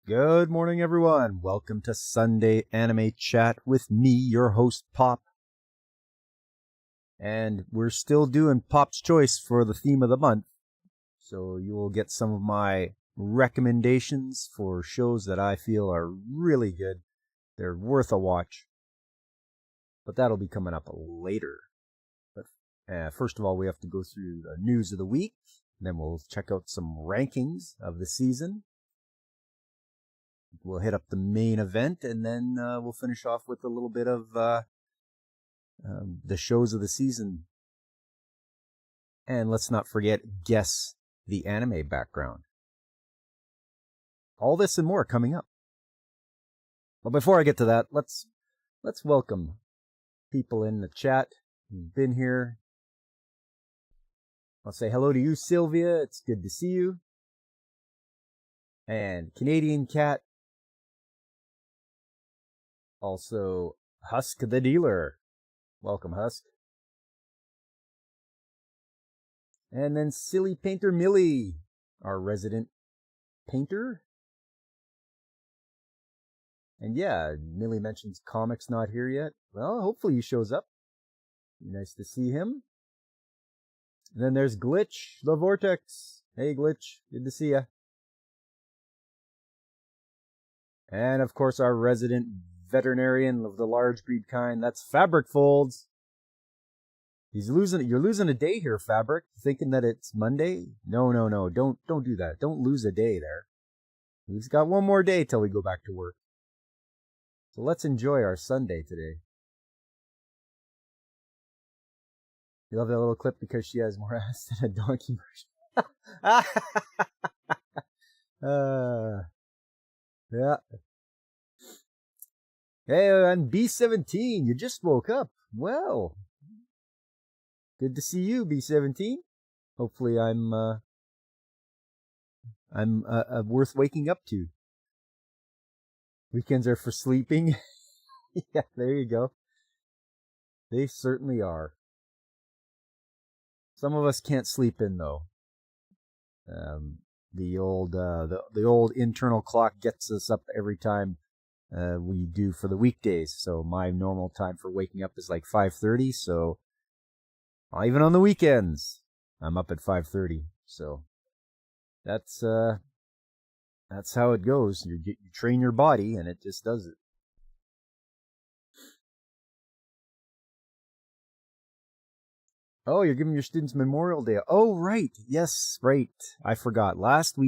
Good morning, everyone. Welcome to Sunday Anime Chat with me, your host, Pop. And we're still doing Pop's Choice for the theme of the month. So you will get some of my recommendations for shows that I feel are really good. They're worth a watch. But that'll be coming up later. But first of all, we have to go through the news of the week. Then we'll check out some rankings of the season. We'll hit up the main event, and then we'll finish off with a little bit of the shows of the season. And let's not forget, guess the anime background. All this and more coming up. But before I get to that, let's welcome people in the chat who've been here. I'll say hello to you, Sylvia. It's good to see you. And Canadian Cat. Also, Husk the Dealer. Welcome, Husk. And then Silly Painter Millie, our resident painter. And yeah, Millie mentions comics not here yet. Well, hopefully he shows up. Nice to see him. And then there's Glitch, the Vortex. Hey, Glitch. Good to see ya. And, of course, our resident veterinarian of the large breed kind. That's Fabric Folds. You're losing a day here, Fabric. Thinking that it's Monday? No. Don't do that. Don't lose a day there. We've got one more day till we go back to work. So let's enjoy our Sunday today. You love that little clip because she has more ass than a donkey version. Yeah. Hey, I'm B17. You just woke up. Well, good to see you, B17. Hopefully I'm worth waking up to. Weekends are for sleeping. Yeah, there you go. They certainly are. Some of us can't sleep in though. The old internal clock gets us up every time we do for the weekdays. So my normal time for waking up is like 5:30. So even on the weekends, I'm up at 5:30. So that's how it goes. You train your body, and it just does it. Oh, you're giving your students Memorial Day. Oh, right. Yes, right. I forgot. Last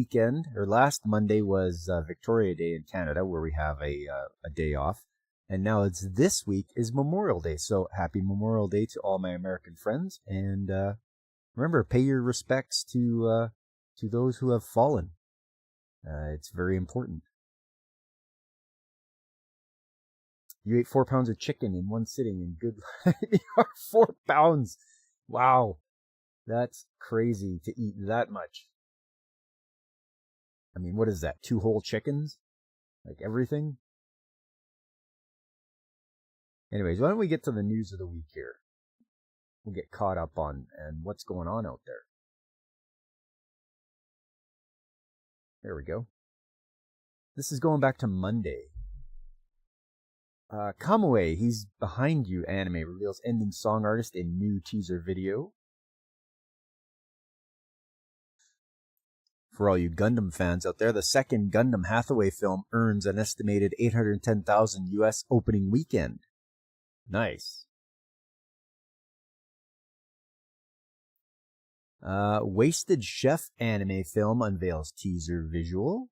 Monday was Victoria Day in Canada, where we have a day off. And now it's this week is Memorial Day. So happy Memorial Day to all my American friends. And remember, pay your respects to those who have fallen. It's very important. You ate 4 pounds of chicken in one sitting in good life. 4 pounds. Wow, that's crazy to eat that much. I mean, what is that? 2 whole chickens? Like everything? Anyways, why don't we get to the news of the week here? We'll get caught up on and what's going on out there. There we go. This is going back to Monday. Kamui, he's behind you. Anime reveals ending song artist in new teaser video. For all you Gundam fans out there, the second Gundam Hathaway film earns an estimated $810,000 US opening weekend. Nice. Wasted Chef anime film unveils teaser visual.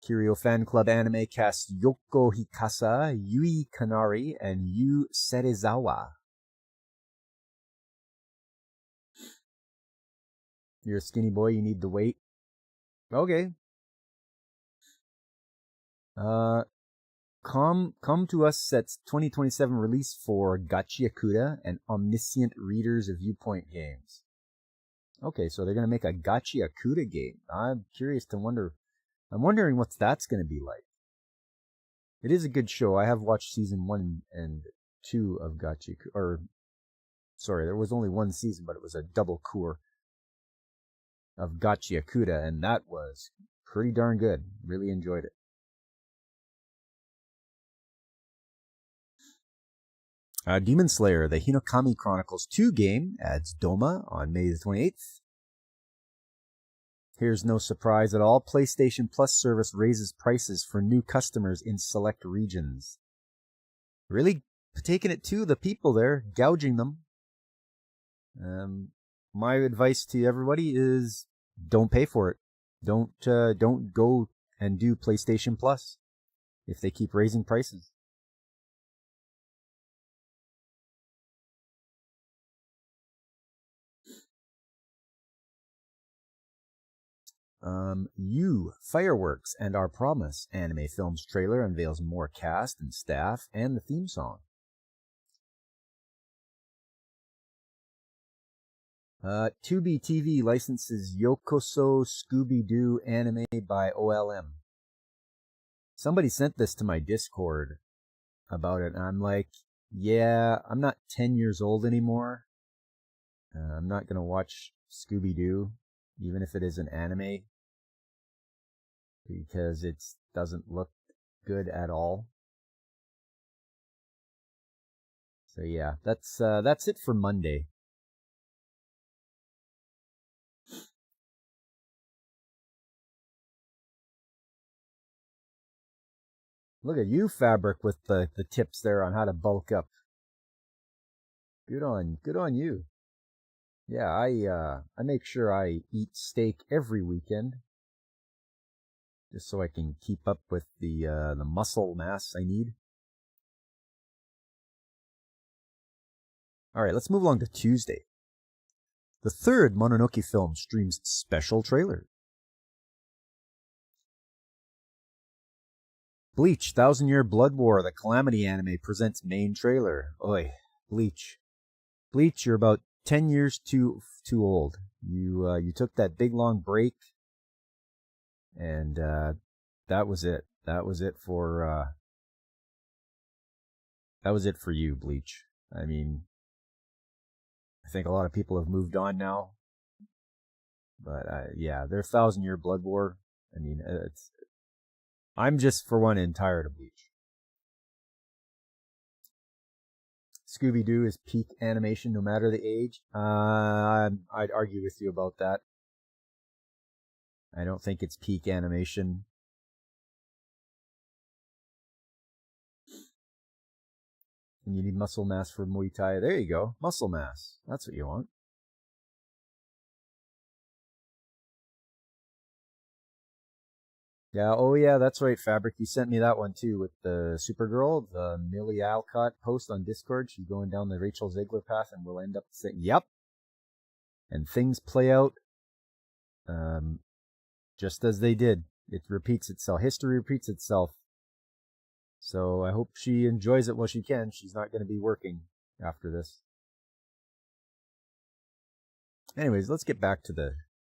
Kirio Fan Club anime casts Yoko Hikasa, Yui Kanari, and Yu Serizawa. You're a skinny boy, you need the weight. Okay. Come to Us sets 2027 release for Gachiakuda and Omniscient Readers of Viewpoint games. Okay, so they're going to make a Gachiakuda game. I'm wondering what that's going to be like. It is a good show. I have watched season 1 and 2 of Gachiakuda. Sorry, there was only one season, but it was a double cour of Gachiakuda, and that was pretty darn good. Really enjoyed it. Demon Slayer, the Hinokami Chronicles 2 game, adds Doma on May the 28th. Here's no surprise at all. PlayStation Plus service raises prices for new customers in select regions. Really taking it to the people there, gouging them. My advice to everybody is don't pay for it. Don't go and do PlayStation Plus if they keep raising prices. You, Fireworks, and Our Promise anime films trailer unveils more cast and staff and the theme song. Tubi TV licenses Yokoso Scooby-Doo anime by OLM. Somebody sent this to my Discord about it, and I'm like, yeah, I'm not 10 years old anymore. I'm not going to watch Scooby-Doo, even if it is an anime, because it doesn't look good at all. So yeah, that's it for Monday. Look at you, Fabric, with the tips there on how to bulk up. Good on you. Yeah, I make sure I eat steak every weekend, just so I can keep up with the muscle mass I need. All right, let's move along to Tuesday. The third Mononoke film streams special trailer. Bleach, Thousand Year Blood War, the Calamity anime presents main trailer. Oi, Bleach. Bleach, you're about 10 years too old. You took that big long break, and that was it. That was it for you, Bleach. I mean, I think a lot of people have moved on now, but yeah, their 1,000 Year Blood War. I mean, I'm just for one tired of Bleach. Scooby-Doo is peak animation no matter the age. I'd argue with you about that. I don't think it's peak animation. And you need muscle mass for Muay Thai. There you go. Muscle mass. That's what you want. Yeah, oh yeah, that's right, Fabric. You sent me that one too with the Supergirl, the Millie Alcott post on Discord. She's going down the Rachel Ziegler path and we'll end up saying, yep. And things play out just as they did. It repeats itself. History repeats itself. So I hope she enjoys it while she can. She's not going to be working after this. Anyways, let's get back to the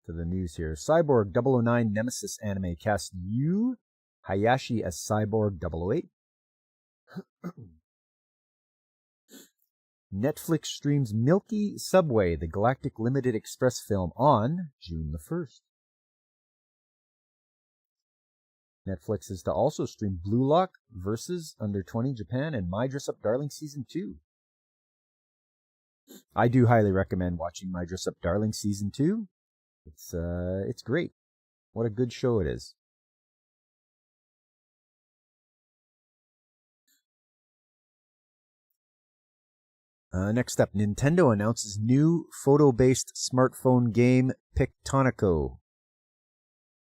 news here. Cyborg 009 Nemesis anime casts Yu Hayashi as Cyborg 008. Netflix streams Milky Subway, the Galactic Limited Express film, on June the 1st. Netflix is to also stream Blue Lock versus Under 20 Japan and My Dress Up Darling Season 2. I do highly recommend watching My Dress Up Darling Season 2. It's great. What a good show it is. Next up, Nintendo announces new photo-based smartphone game, Pictonico.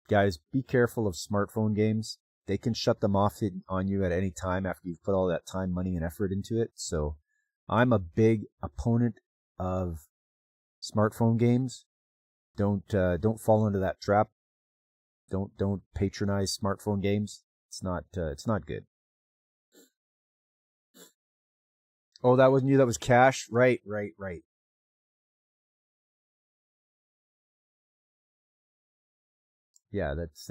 Guys, be careful of smartphone games. They can shut them off on you at any time after you've put all that time, money, and effort into it. So I'm a big opponent of smartphone games. Don't fall into that trap. Don't patronize smartphone games. It's not good. Oh, that wasn't you. That was Cash. Right. Yeah, that's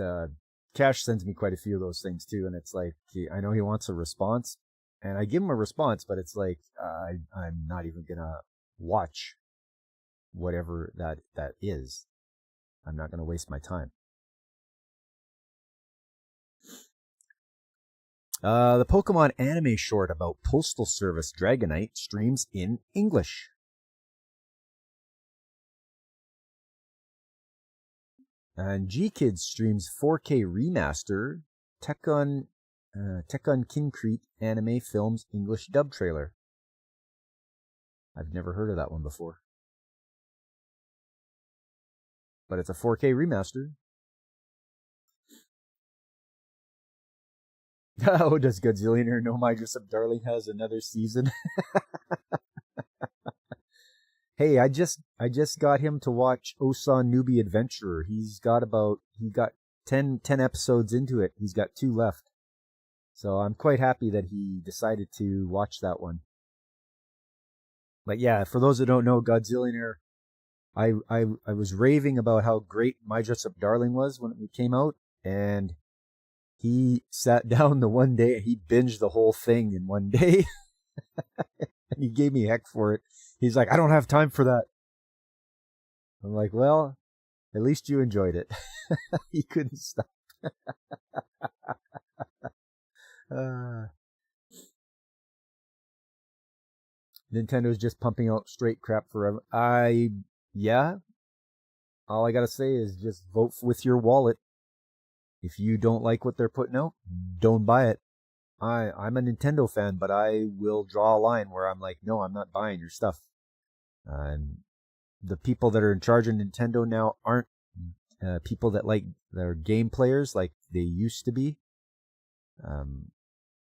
Cash sends me quite a few of those things too, and it's like I know he wants a response, and I give him a response, but it's like I'm not even gonna watch whatever that is. I'm not gonna waste my time. The Pokemon anime short about Postal Service Dragonite streams in English. And G-Kids streams 4K remaster Tekken Concrete anime films English dub trailer. I've never heard of that one before. But it's a 4K remaster. Oh, does Godzillionaire know My Dress Up Darling has another season? Hey, I just got him to watch Osan Newbie Adventurer. He got 10 episodes into it. He's got 2 left. So I'm quite happy that he decided to watch that one. But yeah, for those that don't know, Godzillionaire, I was raving about how great My Dress Up Darling was when it came out, and he sat down the one day and he binged the whole thing in one day. And he gave me heck for it. He's like, I don't have time for that. I'm like, well, at least you enjoyed it. He couldn't stop. Nintendo's just pumping out straight crap forever. Yeah. All I gotta say is just vote with your wallet. If you don't like what they're putting out, don't buy it. I'm a Nintendo fan, but I will draw a line where I'm like, no, I'm not buying your stuff. And the people that are in charge of Nintendo now aren't people that like they're game players like they used to be.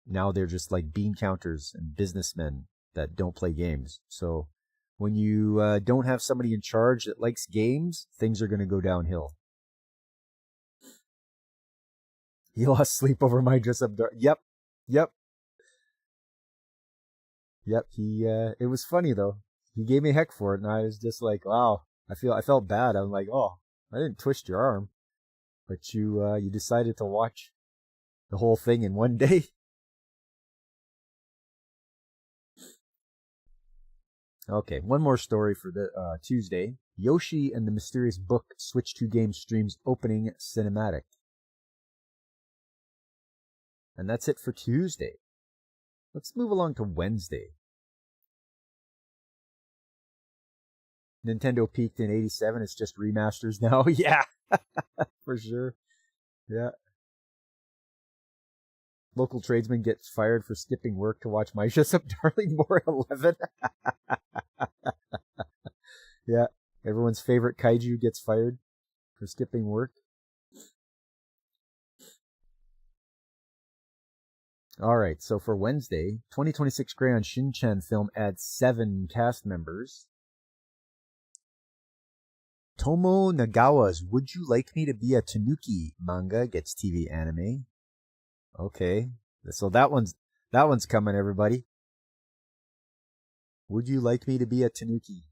Now they're just like bean counters and businessmen that don't play games. So when you don't have somebody in charge that likes games, things are going to go downhill. He lost sleep over My Dress Up Darling. Yep. He it was funny though. He gave me heck for it, and I was just like, wow. I felt bad. I'm like, oh, I didn't twist your arm, but you decided to watch the whole thing in one day. Okay, one more story for the Tuesday. Yoshi and the Mysterious Book Switch 2 game streams opening cinematic. And that's it for Tuesday. Let's move along to Wednesday. Nintendo peaked in 87. It's just remasters now. Yeah, for sure. Yeah. Local tradesman gets fired for skipping work to watch My Dress Up Darling More 11. Yeah. Everyone's favorite kaiju gets fired for skipping work. All right, so for Wednesday, 2026 Crayon Shin-chan film adds 7 cast members. Tomo Nagawa's Would You Like Me to Be a Tanuki manga gets TV anime. Okay, so that one's coming, everybody. Would you like me to be a Tanuki?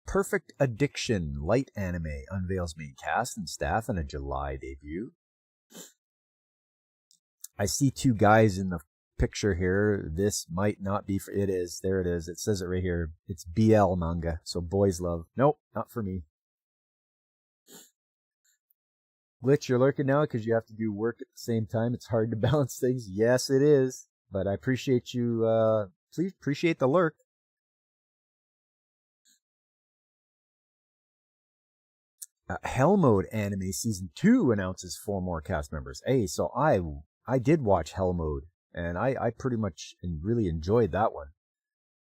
Perfect Addiction light anime unveils main cast and staff in a July debut. I see 2 guys in the picture here. This might not be for it is. There it is. It says it right here. It's BL manga, so boys love. Nope, not for me. Glitch, you're lurking now because you have to do work at the same time. It's hard to balance things. Yes, it is. But I appreciate you. Please appreciate the lurk. Hell Mode Anime Season 2 announces 4 more cast members. Hey, so I did watch Hell Mode, and I pretty much really enjoyed that one.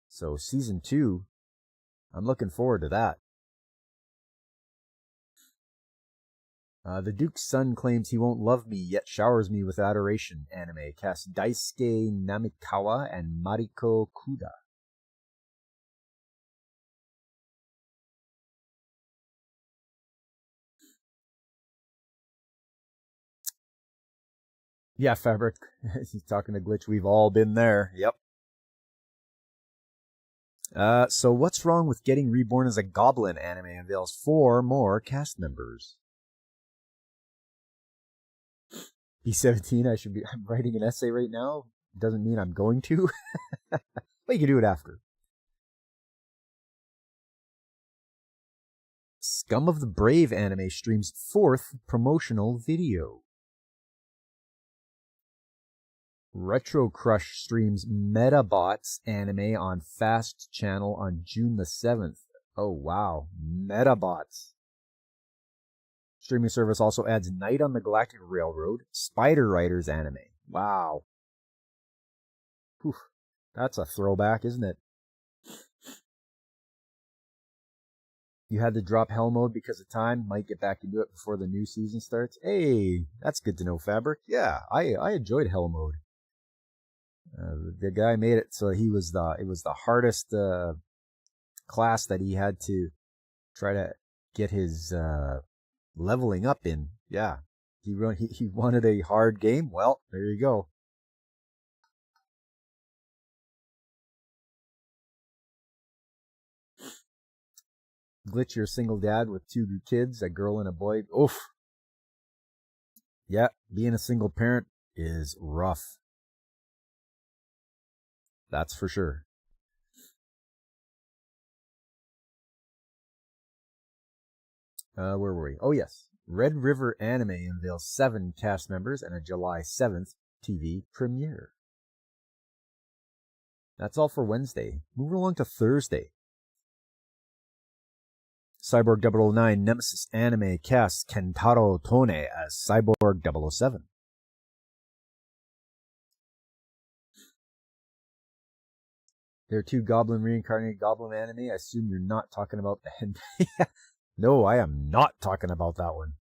So Season 2, I'm looking forward to that. The Duke's son claims he won't love me, yet showers me with adoration. Anime cast Daisuke Namikawa and Mariko Kuda. Yeah, Fabric. He's talking to Glitch. We've all been there. Yep. So what's wrong with Getting Reborn as a Goblin? Anime unveils 4 more cast members. B17, I'm writing an essay right now. Doesn't mean I'm going to. But you can do it after. Scum of the Brave anime streams 4th promotional video. Retro Crush streams Metabots anime on Fast Channel on June the 7th. Oh, wow. Metabots. Streaming service also adds Night on the Galactic Railroad, Spider Riders anime. Wow. Whew. That's a throwback, isn't it? You had to drop Hell Mode because of time. Might get back into it before the new season starts. Hey, that's good to know, Fabric. Yeah, I enjoyed Hell Mode. The guy made it so it was the hardest class that he had to try to get his leveling up in. Yeah, he wanted a hard game. Well, there you go. Glitch, you're a single dad with 2 kids, a girl and a boy. Oof. Yeah, being a single parent is rough. That's for sure. Where were we? Oh, yes. Red River Anime unveils 7 cast members and a July 7th TV premiere. That's all for Wednesday. Moving along to Thursday. Cyborg 009 Nemesis Anime casts Kentaro Tone as Cyborg 007. There are 2 Goblin reincarnated Goblin anime. I assume you're not talking about the hentai. No, I am not talking about that one.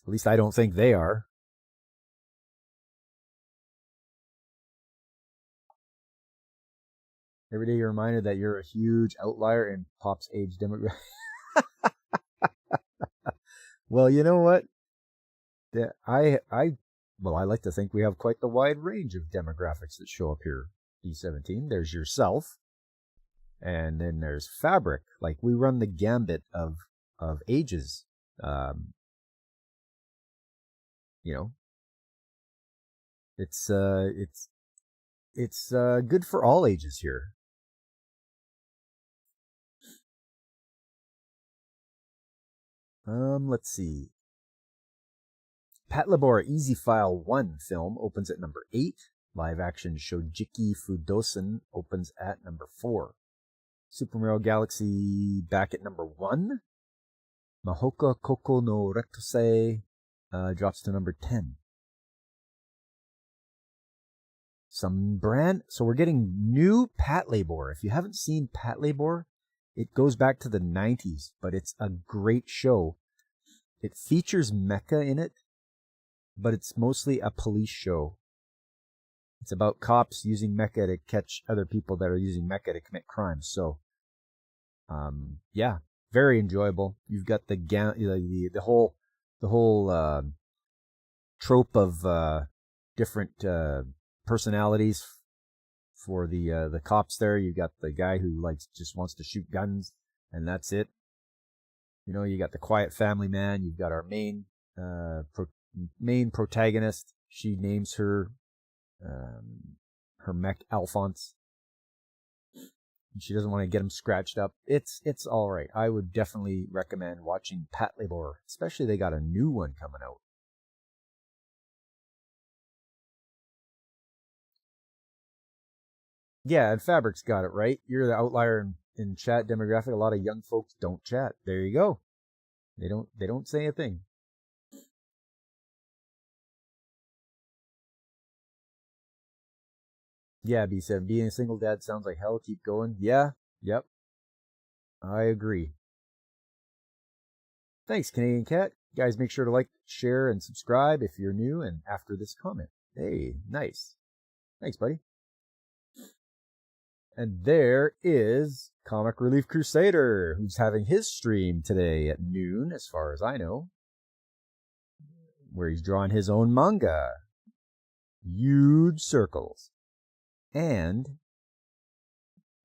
At least I don't think they are. Every day you're reminded that you're a huge outlier in pop's age demographic. Well, you know what? I like to think we have quite the wide range of demographics that show up here. B17, there's yourself, and then there's Fabric. Like, we run the gambit of ages. You know, it's good for all ages here. Let's see. Patlabor Easy File 1 film opens at number 8. Live action Shojiki Fudosen opens at number 4. Super Mario Galaxy back at number 1. Mahoka Koko no Rectose drops to number 10. So we're getting new Patlabor. If you haven't seen Patlabor, it goes back to the 90s, but it's a great show. It features mecha in it, but it's mostly a police show. It's about cops using mecha to catch other people that are using mecha to commit crimes. So, yeah, very enjoyable. You've got the whole trope of different personalities for the cops there. You got the guy who just wants to shoot guns, and that's it. You know, you got the quiet family man. You've got our main protagonist. She names her mech Alphonse. And she doesn't want to get him scratched up. It's all right. I would definitely recommend watching Patlabor, especially they got a new one coming out. Yeah, and Fabric's got it right. You're the outlier in in chat demographic, a lot of young folks don't chat. There you go. They don't say a thing. Yeah, B7. Being a single dad sounds like hell. Keep going. Yeah. Yep. I agree. Thanks, Canadian Cat. Guys, make sure to like, share, and subscribe if you're new and after this comment. Hey, nice. Thanks, buddy. And there is Comic Relief Crusader, who's having his stream today at noon, as far as I know, where he's drawing his own manga. Huge circles. And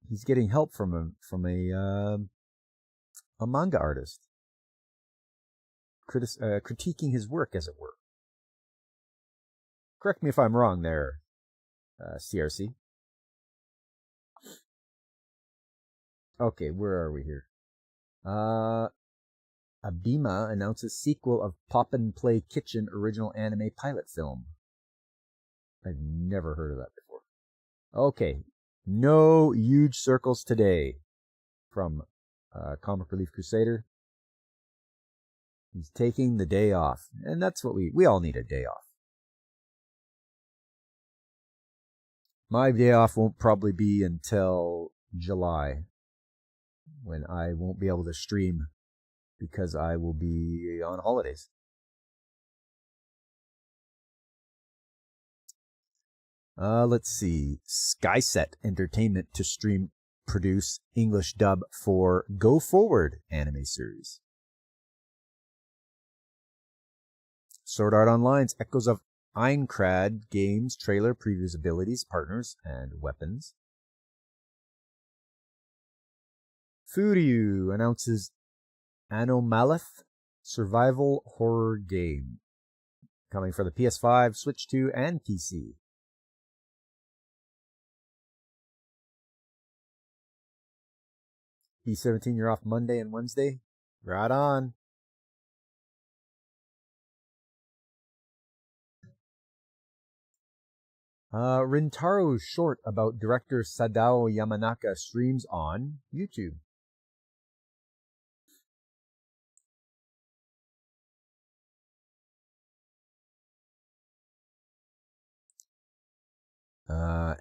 he's getting help from a manga artist, critiquing his work, as it were. Correct me if I'm wrong there, CRC. Okay, where are we here? Abima announces sequel of Poppin' Play Kitchen original anime pilot film. I've never heard of that before. Okay, no huge circles today from Comic Relief Crusader. He's taking the day off, and that's what we all need, a day off. My day off won't probably be until July, when I won't be able to stream because I will be on holidays. Let's see. Skyset Entertainment to stream produce English dub for Go Forward anime series. Sword Art Online's Echoes of Aincrad games trailer previews abilities, partners, and weapons. Furyu announces Anomalith survival horror game coming for the PS5, Switch 2, and PC. B17, you're off Monday and Wednesday? Right on. Rintaro's short about director Sadao Yamanaka streams on YouTube.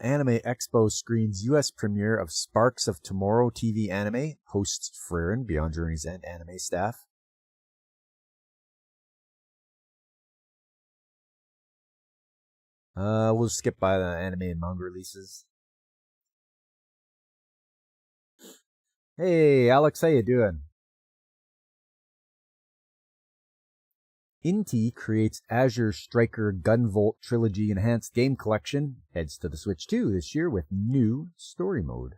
Anime Expo screens U.S. premiere of Sparks of Tomorrow TV anime, hosts Freren, Beyond Journey's End anime staff. We'll skip by the anime and manga releases. Hey, Alex, how you doing? Inti creates Azure Striker Gunvolt Trilogy Enhanced Game Collection. Heads to the Switch 2 this year with new story mode.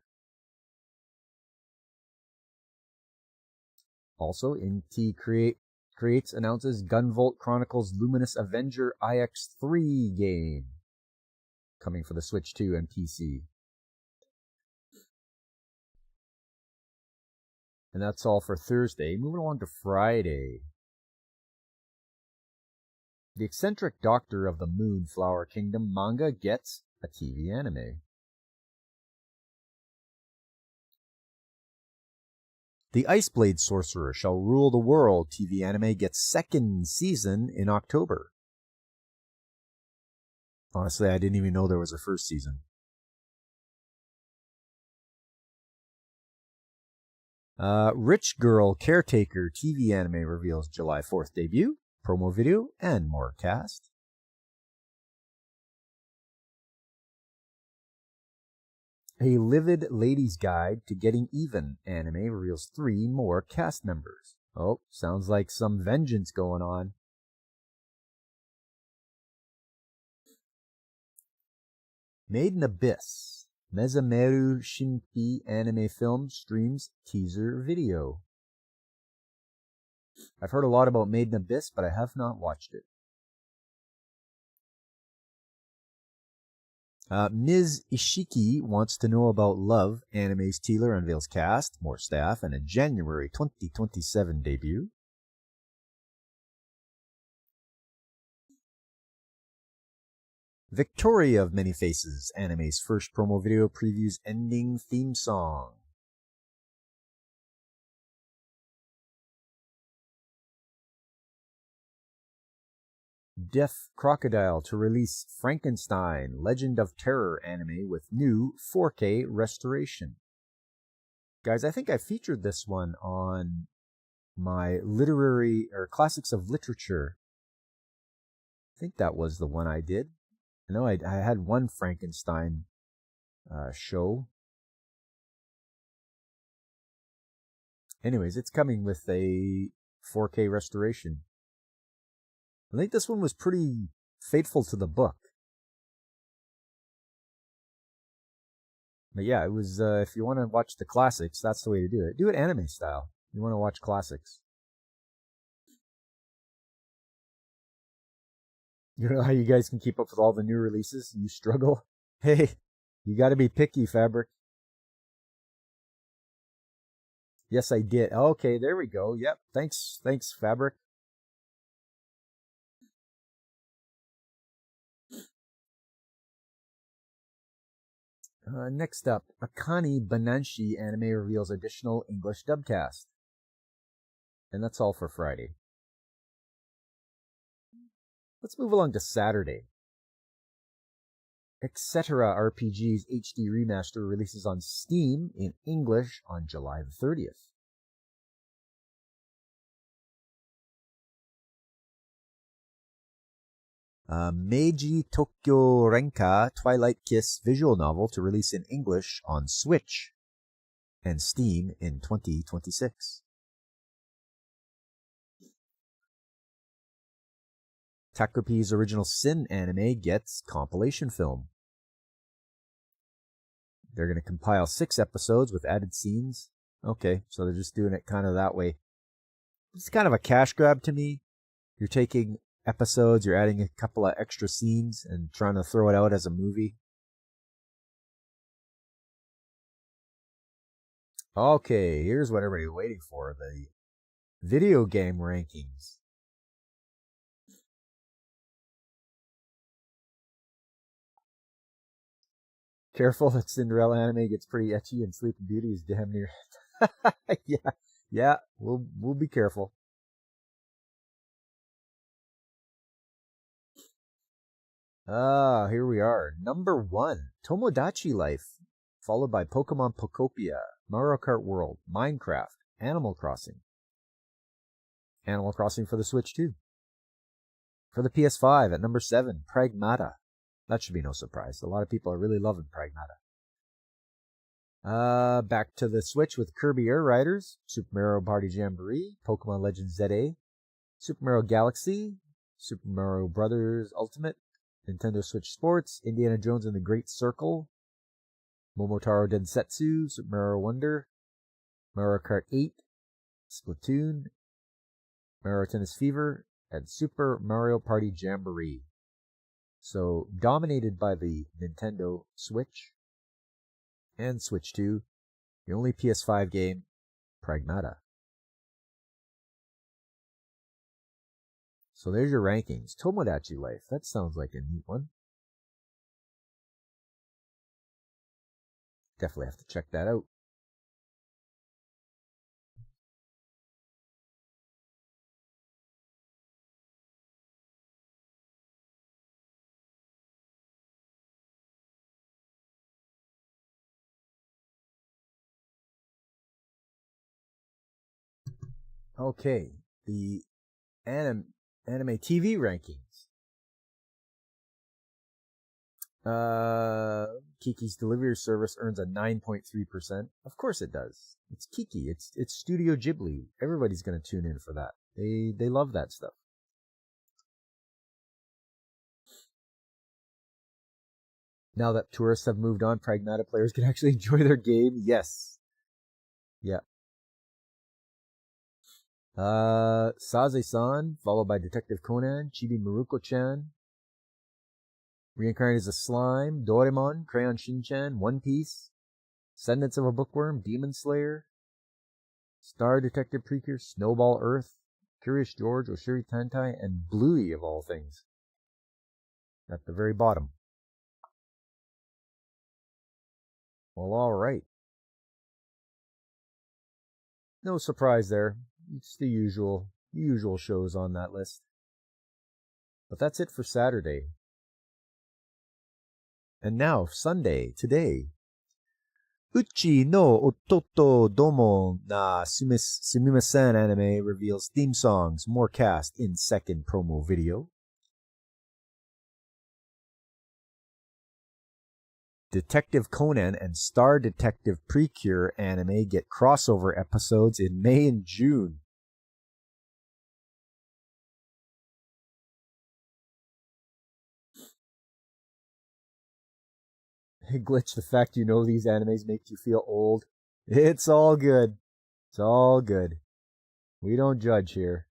Also, Inti announces Gunvolt Chronicles Luminous Avenger IX3 game. Coming for the Switch 2 and PC. And that's all for Thursday. Moving along to Friday. The Eccentric Doctor of the Moonflower Kingdom manga gets a TV anime. The Iceblade Sorcerer Shall Rule the World TV anime gets second season in October. Honestly, I didn't even know there was a first season. Rich Girl Caretaker TV anime reveals July 4th debut, promo video, and more cast. A Livid Lady's Guide to Getting Even anime reveals 3 more cast members. Oh, sounds like some vengeance going on. Made in Abyss, Mezameru Shinpi anime film streams teaser video. I've heard a lot about Made in Abyss, but I have not watched it. Ms. Ishiki Wants to Know About Love anime's teaser unveils cast, more staff, and a January 2027 debut. Victoria of Many Faces anime's first promo video previews ending theme song. Deaf Crocodile to release Frankenstein Legend of Terror anime with new 4K restoration. Guys, I think I featured this one on my literary or classics of literature. I think that was the one I did. I know I had one Frankenstein show. Anyways, it's coming with a 4K restoration. I think this one was pretty faithful to the book. But yeah, it was, if you want to watch the classics, that's the way to do it. Do it anime style. You want to watch classics. You know how you guys can keep up with all the new releases? You struggle? Hey, you got to be picky, Fabric. Yes, I did. Okay, there we go. Yep. Thanks, Fabric. Next up, Akane Bananshi anime reveals additional English dubcast. And that's all for Friday. Let's move along to Saturday. Etc. RPG's HD remaster releases on Steam in English on July the 30th. Meiji Tokyo Renka Twilight Kiss visual novel to release in English on Switch and Steam in 2026. Takopi's original Sin anime gets compilation film. They're going to compile 6 episodes with added scenes. Okay, so they're just doing it kind of that way. It's kind of a cash grab to me. You're taking episodes, you're adding a couple of extra scenes and trying to throw it out as a movie. Okay, here's what everybody's waiting for, the video game rankings. Careful, that Cinderella anime gets pretty ecchi and Sleeping Beauty is damn near. yeah, we'll be careful. Here we are. Number 1, Tomodachi Life, followed by Pokemon Pokopia, Mario Kart World, Minecraft, Animal Crossing. Animal Crossing for the Switch too. For the PS5 at number 7, Pragmata. That should be no surprise. A lot of people are really loving Pragmata. Back to the Switch with Kirby Air Riders, Super Mario Party Jamboree, Pokemon Legends ZA, Super Mario Galaxy, Super Mario Brothers Ultimate, Nintendo Switch Sports, Indiana Jones and the Great Circle, Momotaro Densetsu, Super Mario Wonder, Mario Kart 8, Splatoon, Mario Tennis Fever, and Super Mario Party Jamboree. So, dominated by the Nintendo Switch and Switch 2, the only PS5 game, Pragmata. So there's your rankings. Tomodachi Life, that sounds like a neat one. Definitely have to check that out. Okay, the anime TV rankings. Kiki's Delivery Service earns a 9.3%. Of course it does. It's Kiki. It's Studio Ghibli. Everybody's going to tune in for that. They love that stuff. Now that tourists have moved on, Pragmata players can actually enjoy their game. Yes. Yeah. Saze-san, followed by Detective Conan, Chibi Maruko-chan, Reincarnated as a Slime, Doraemon, Crayon Shin-chan, One Piece, Descendants of a Bookworm, Demon Slayer, Star Detective Precure, Snowball Earth, Curious George, Oshiri Tantai, and Bluey of all things. At the very bottom. Well, alright. No surprise there. It's the usual shows on that list. But that's it for Saturday. And now, Sunday, today. Uchi no Ototo Domo na Sumimasen anime reveals theme songs, more cast in second promo video. Detective Conan and Star Detective Precure anime get crossover episodes in May and June. Hey, Glitch, the fact you know these animes makes you feel old. It's all good. It's all good. We don't judge here.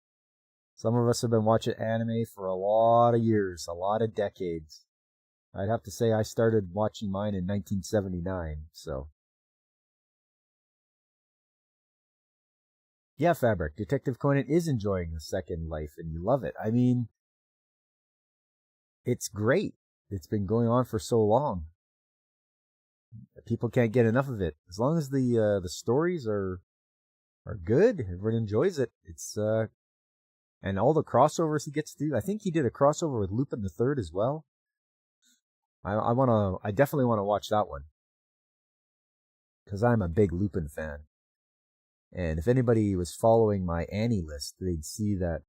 Some of us have been watching anime for a lot of years, a lot of decades. I'd have to say I started watching mine in 1979, so. Yeah, Fabric, Detective Conan is enjoying the second life and you love it. I mean, it's great. It's been going on for so long. People can't get enough of it. As long as the stories are good, everyone enjoys it. It's and all the crossovers he gets to do. I think he did a crossover with Lupin the Third as well. I definitely want to watch that one because I'm a big Lupin fan. And if anybody was following my Annie list, they'd see that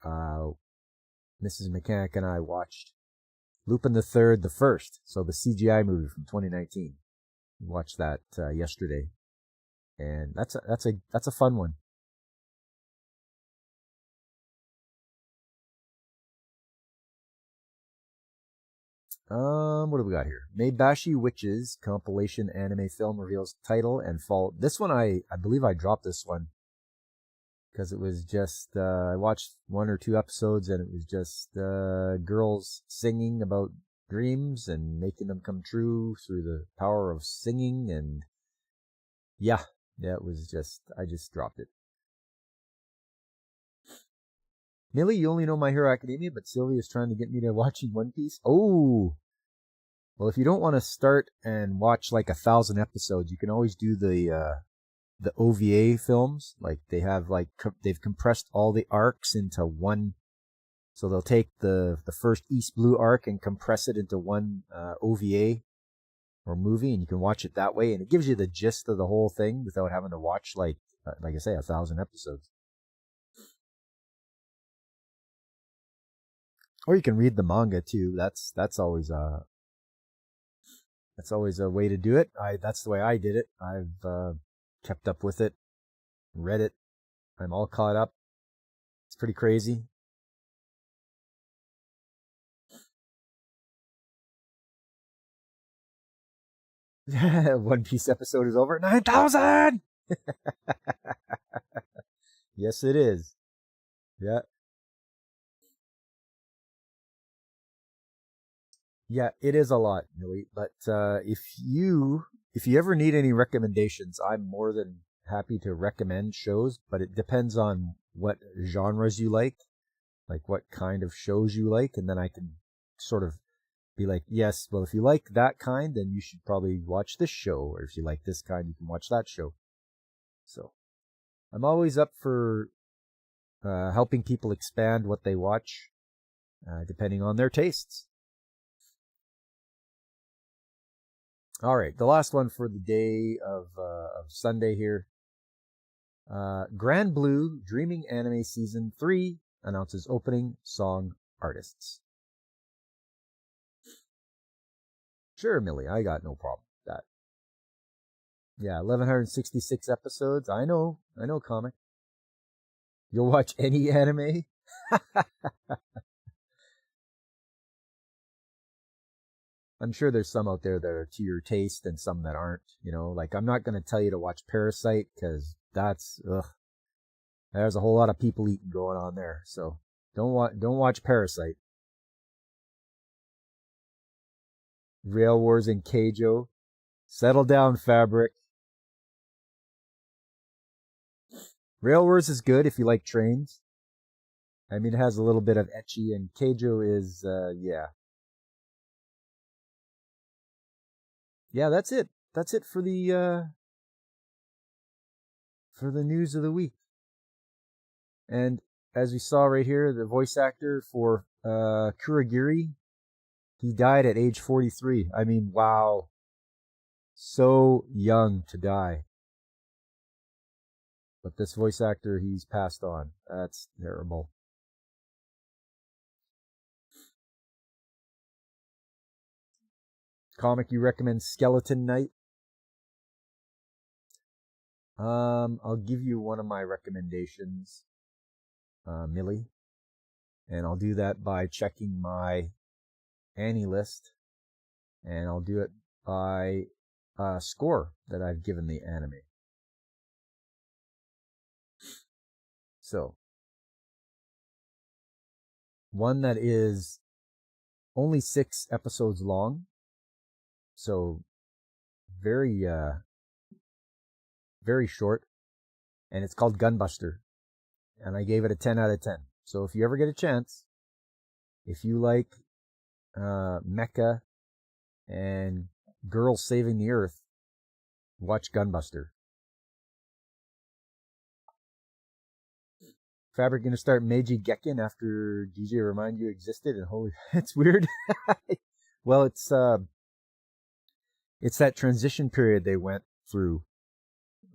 Mrs. Mechanic and I watched Lupin the Third, the first, so the CGI movie from 2019. We watched that yesterday, and that's a fun one. What do we got here? Meibashi Witches compilation anime film reveals title and fall. This one I believe I dropped this one because it was just I watched one or two episodes and it was just girls singing about dreams and making them come true through the power of singing, and yeah, it was just I just dropped it. Millie, you only know My Hero Academia, but Sylvia's trying to get me to watching One Piece. Oh, well, if you don't want to start and watch like 1,000 episodes, you can always do the OVA films. Like they have they've compressed all the arcs into one. So they'll take the first East Blue arc and compress it into one OVA or movie, and you can watch it that way, and it gives you the gist of the whole thing without having to watch like I say 1,000 episodes. Or you can read the manga too. That's always a way to do it. That's the way I did it. I've kept up with it, read it. I'm all caught up. It's pretty crazy. One Piece episode is over. 9,000! Yes, it is. Yeah. Yeah, it is a lot, Millie. But if you ever need any recommendations, I'm more than happy to recommend shows, but it depends on what genres you like what kind of shows you like, and then I can sort of be like, yes, well, if you like that kind, then you should probably watch this show, or if you like this kind, you can watch that show. So I'm always up for helping people expand what they watch, depending on their tastes. All right, the last one for the day of Sunday here. Grand Blue Dreaming Anime Season 3 announces opening song artists. Sure, Millie, I got no problem with that. Yeah, 1,166 episodes. I know, comic. You'll watch any anime? I'm sure there's some out there that are to your taste and some that aren't. You know, like I'm not going to tell you to watch Parasite because that's ugh. There's a whole lot of people eating going on there. So don't watch Parasite. Rail Wars and Keijo. Settle down, Fabric. Rail Wars is good if you like trains. I mean, it has a little bit of ecchi, and Keijo is, yeah. Yeah, that's it. That's it for the news of the week. And as we saw right here, the voice actor for Kurogiri, he died at age 43. I mean, wow. So young to die. But this voice actor, he's passed on. That's terrible. Comic you recommend Skeleton Knight? I'll give you one of my recommendations, Millie. And I'll do that by checking my Annie list. And I'll do it by score that I've given the anime. So, one that is only 6 episodes long. So, very short. And it's called Gunbuster. And I gave it a 10 out of 10. So if you ever get a chance, if you like mecha and girls saving the earth, watch Gunbuster. Fabric gonna start Meiji Gekken after DJ Remind You existed, and holy, it's weird. Well, it's that transition period they went through.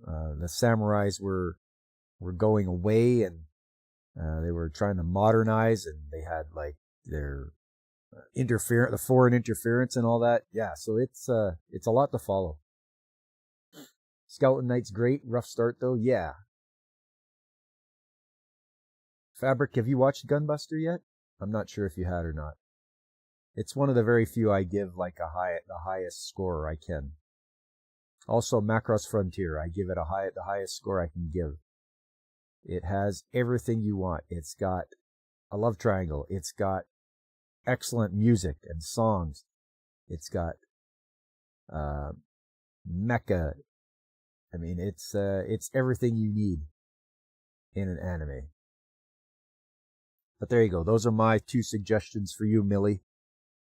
The samurais were going away, and they were trying to modernize, and they had like their the foreign interference and all that. Yeah, so it's a lot to follow. Skeleton Knight's great. Rough start though. Yeah. Fabric, have you watched Gunbuster yet? I'm not sure if you had or not. It's one of the very few I give like the highest score I can. Also, Macross Frontier, I give it the highest score I can give. It has everything you want. It's got a love triangle. It's got excellent music and songs. It's got mecha. I mean, it's everything you need in an anime. But there you go. Those are my 2 suggestions for you, Millie.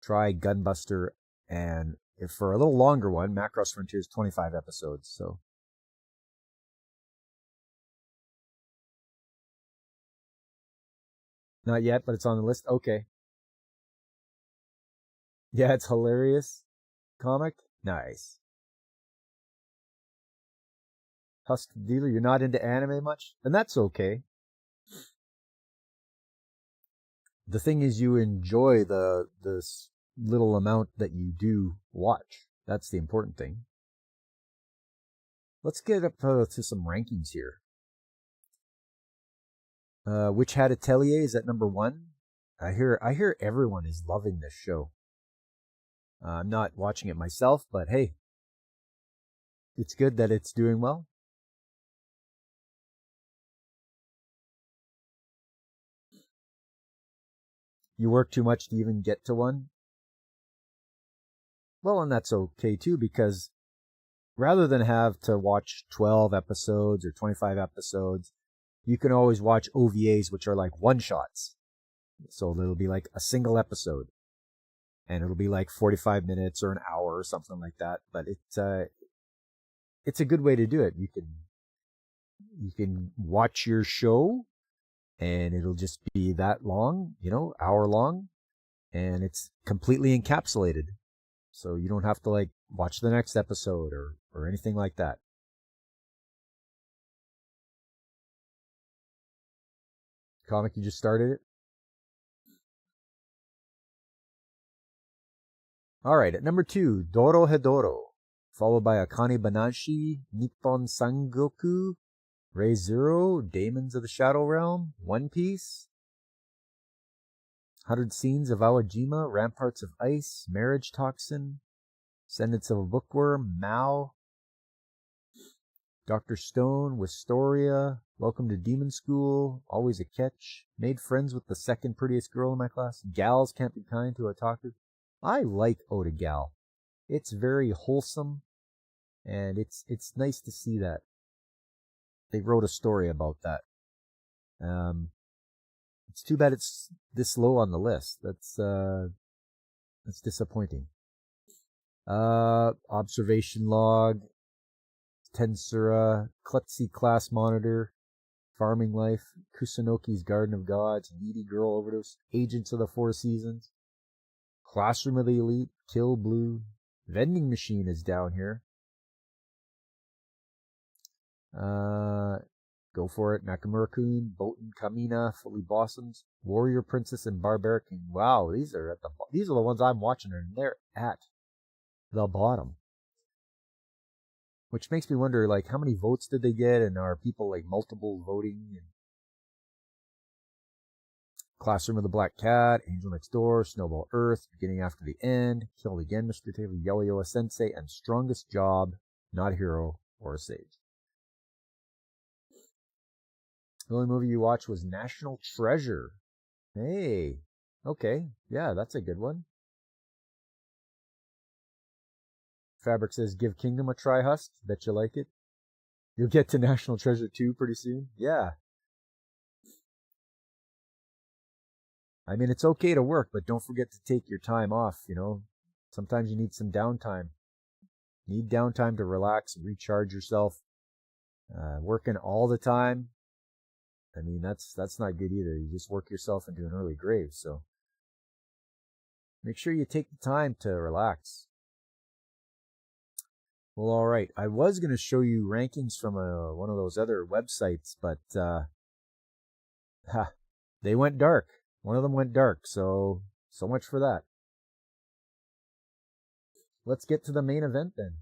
Try Gunbuster, and if for a little longer one, Macross Frontier is 25 episodes. So. Not yet, but it's on the list. Okay. Yeah, it's hilarious. Comic? Nice. Husk Dealer, you're not into anime much? And that's okay. The thing is, you enjoy this little amount that you do watch. That's the important thing. Let's get up to some rankings here. Witch Hat Atelier is at number 1. I hear everyone is loving this show. I'm not watching it myself, but hey, it's good that it's doing well. You work too much to even get to one? Well, and that's okay too, because rather than have to watch 12 episodes or 25 episodes, you can always watch OVAs, which are like one-shots. So it'll be like a single episode. And it'll be like 45 minutes or an hour or something like that. But it's a good way to do it. You can watch your show, and it'll just be that long, hour long, and it's completely encapsulated. So you don't have to like watch the next episode or anything like that. Comic, you just started it? Alright, at number 2, Dorohedoro, followed by Akane Banashi, Nippon Sangoku, Re:Zero, Daemons of the Shadow Realm, One Piece, 100 Scenes of Awajima, Ramparts of Ice, Marriage Toxin, Descendants of a Bookworm, Mao, Dr. Stone, Wistoria, Welcome to Demon School, Always a Catch, Made Friends with the Second Prettiest Girl in My Class, Gals Can't Be Kind to Otaku. I like Oda Gal. It's very wholesome, and it's nice to see that they wrote a story about that. It's too bad it's this low on the list. That's disappointing. Observation Log, Tensura, Klutzy Class Monitor, Farming Life, Kusanoki's Garden of Gods, Needy Girl Overdose, Agents of the Four Seasons, Classroom of the Elite, Kill Blue, Vending Machine is down here. Go for it, Nakamura-kun, Boten, Kamina, Fully Blossoms, Warrior Princess, and Barbaric King. Wow, these are the ones I'm watching, and they're at the bottom. Which makes me wonder, like, how many votes did they get, and are people, like, multiple voting? And Classroom of the Black Cat, Angel Next Door, Snowball Earth, Beginning After the End, Killed Again, Mr. Taylor, Yo-Yo Sensei, and Strongest Job, Not a Hero or a Sage. The only movie you watched was National Treasure. Hey, okay, yeah, that's a good one. Fabric says, give Kingdom a try, Husk. Bet you like it. You'll get to National Treasure 2 pretty soon. Yeah. I mean, it's okay to work, but don't forget to take your time off, you know. Sometimes you need some downtime. You need downtime to relax and recharge yourself. Working all the time, I mean, that's not good either. You just work yourself into an early grave. So make sure you take the time to relax. Well, all right. I was going to show you rankings from one of those other websites, but they went dark. One of them went dark, so much for that. Let's get to the main event then.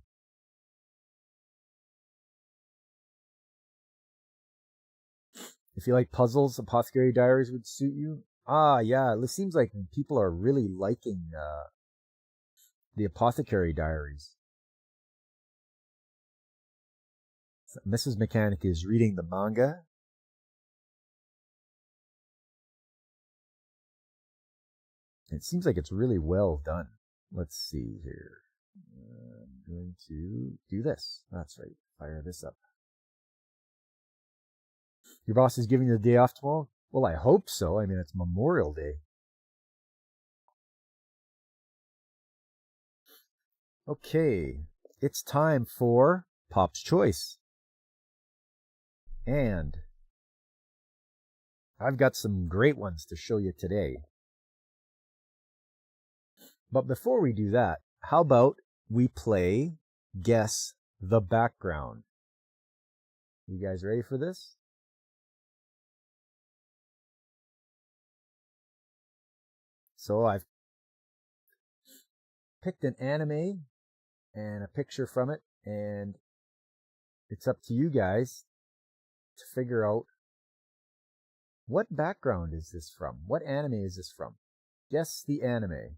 If you like puzzles, Apothecary Diaries would suit you. Yeah, it seems like people are really liking the Apothecary Diaries. Mrs. Mechanic is reading the manga. It seems like it's really well done. Let's see here. I'm going to do this. That's right. Fire this up. Your boss is giving you the day off tomorrow? Well, I hope so. I mean, it's Memorial Day. Okay. It's time for Pop's Choice. And I've got some great ones to show you today. But before we do that, how about we play Guess the Background? You guys ready for this? So I've picked an anime and a picture from it, and it's up to you guys to figure out what background is this from? What anime is this from? Guess the anime.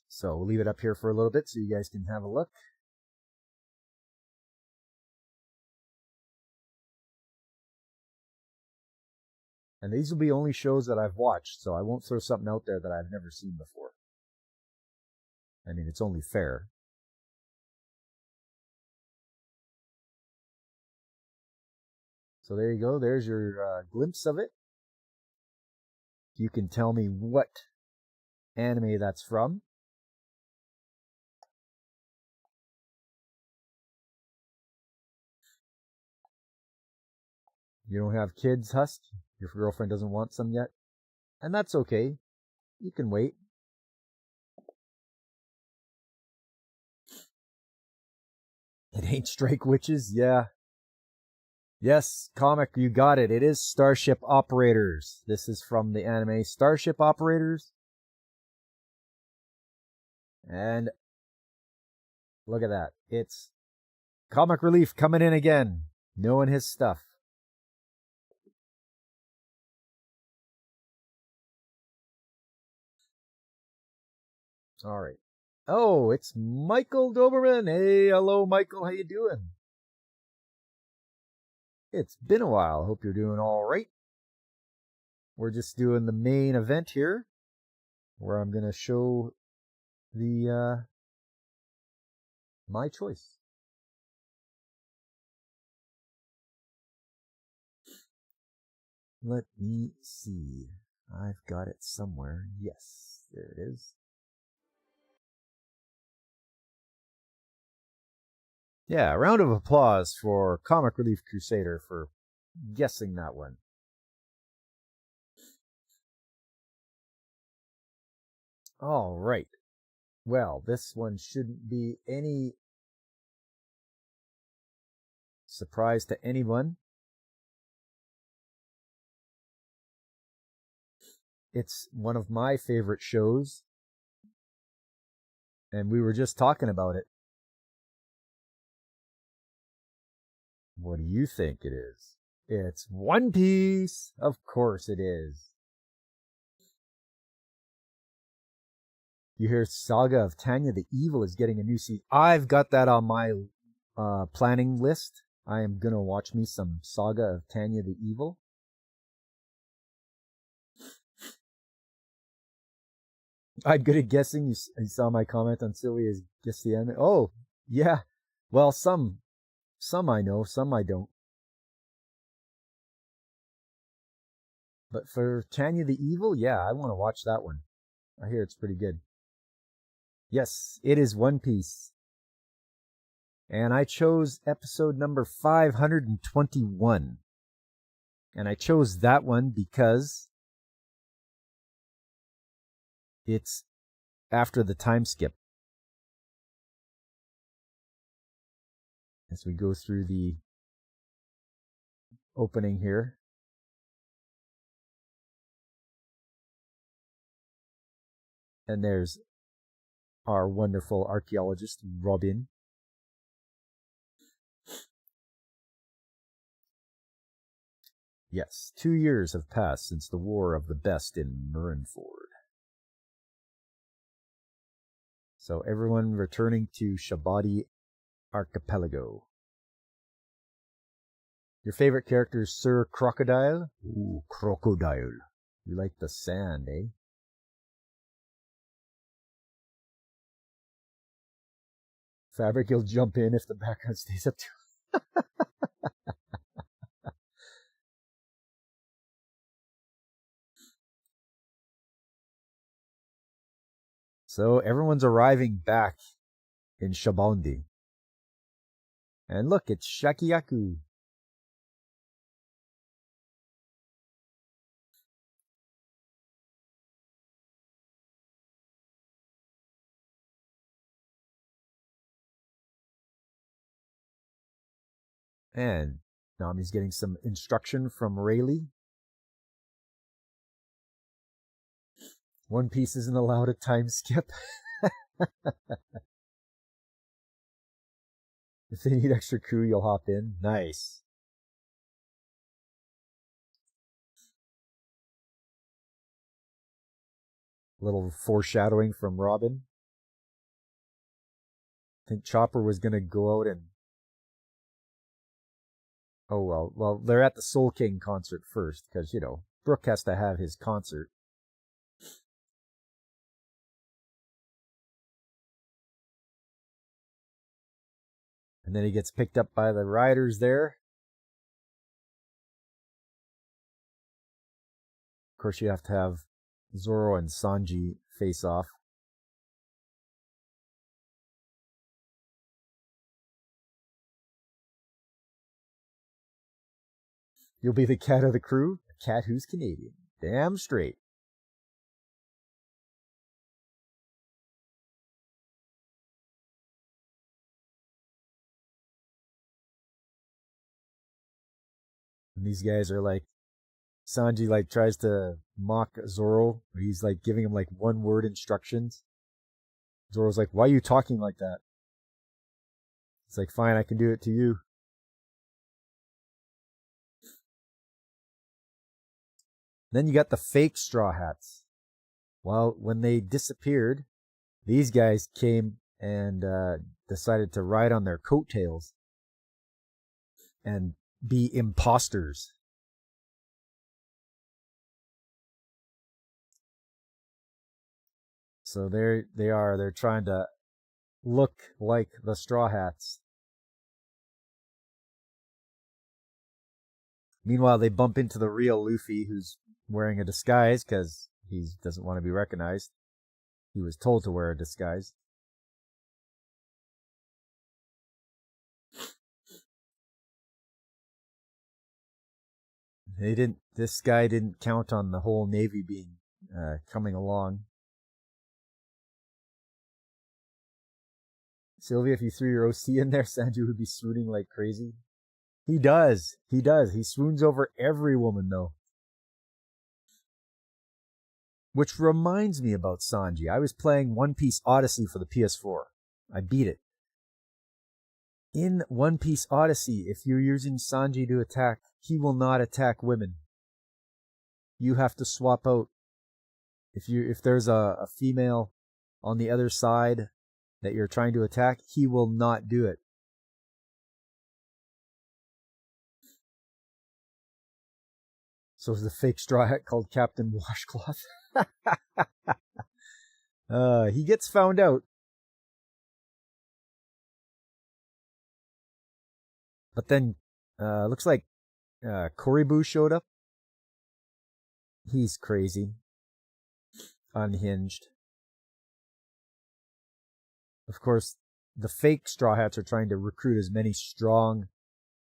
So we'll leave it up here for a little bit so you guys can have a look. And these will be only shows that I've watched, so I won't throw something out there that I've never seen before. I mean, it's only fair. So there you go. There's your glimpse of it. You can tell me what anime that's from. You don't have kids, Husk? Your girlfriend doesn't want some yet? And that's okay. You can wait. It ain't Strike Witches? Yeah. Yes, comic, you got it. It is Starship Operators. This is from the anime Starship Operators. And look at that. It's Comic Relief coming in again, knowing his stuff. All right. Oh, it's Michael Doberman. Hey, hello, Michael. How you doing? It's been a while. Hope you're doing all right. We're just doing the main event here, where I'm going to show the my choice. Let me see. I've got it somewhere. Yes, there it is. Yeah, a round of applause for Comic Relief Crusader for guessing that one. All right. Well, this one shouldn't be any surprise to anyone. It's one of my favorite shows, and we were just talking about it. What do you think it is? It's One Piece. Of course it is. You hear Saga of Tanya the Evil is getting a new season. I've got that on my planning list. I am going to watch me some Saga of Tanya the Evil. I'm good at guessing. You saw my comment on Sylvia's guess the end. Oh, yeah. Well, some I know, some I don't. But for Tanya the Evil, yeah, I want to watch that one. I hear it's pretty good. Yes, it is One Piece. And I chose episode number 521. And I chose that one because it's after the time skip. As we go through the opening here. And there's our wonderful archaeologist, Robin. Yes, 2 years have passed since the War of the Best in Marineford. So everyone returning to Shabadi Archipelago. Your favorite character is Sir Crocodile? Ooh, Crocodile. You like the sand, eh? Fabric, you'll jump in if the background stays up too. So everyone's arriving back in Shabondi. And look, it's Shakiyaku. And Nami's getting some instruction from Rayleigh. One Piece isn't allowed a time skip. If they need extra crew, you'll hop in. Nice. Little foreshadowing from Robin. I think Chopper was going to go out and... Oh, well, they're at the Soul King concert first, because, you know, Brook has to have his concert. And then he gets picked up by the riders there. Of course, you have to have Zoro and Sanji face off. You'll be the cat of the crew? A cat who's Canadian. Damn straight. And these guys are like, Sanji like tries to mock Zoro. He's like giving him like one word instructions. Zoro's like, why are you talking like that? It's like, fine, I can do it to you. Then you got the fake Straw Hats. Well, when they disappeared, these guys came and decided to ride on their coattails and be imposters. So they are. They're trying to look like the Straw Hats. Meanwhile, they bump into the real Luffy, who's wearing a disguise because he doesn't want to be recognized. He was told to wear a disguise. This guy didn't count on the whole Navy being coming along. Sylvia, if you threw your OC in there, Sanji would be swooning like crazy. He does. He does. He swoons over every woman, though. Which reminds me about Sanji. I was playing One Piece Odyssey for the PS4. I beat it. In One Piece Odyssey, if you're using Sanji to attack, he will not attack women. You have to swap out. If there's a female on the other side that you're trying to attack, he will not do it. So is the fake Straw Hat called Captain Washcloth? He gets found out. But then, looks like Koribu showed up. He's crazy. Unhinged. Of course, the fake Straw Hats are trying to recruit as many strong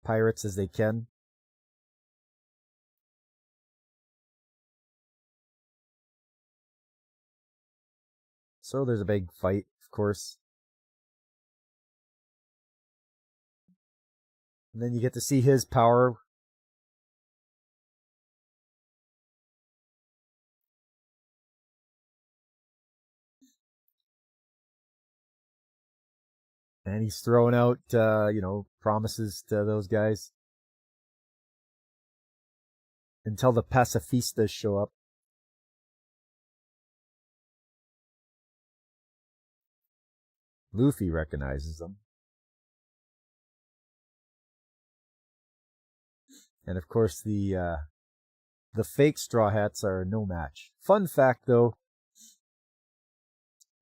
pirates as they can. So there's a big fight, of course. And then you get to see his power. And he's throwing out, promises to those guys. Until the pacifistas show up. Luffy recognizes them. And of course, the fake Straw Hats are no match. Fun fact, though,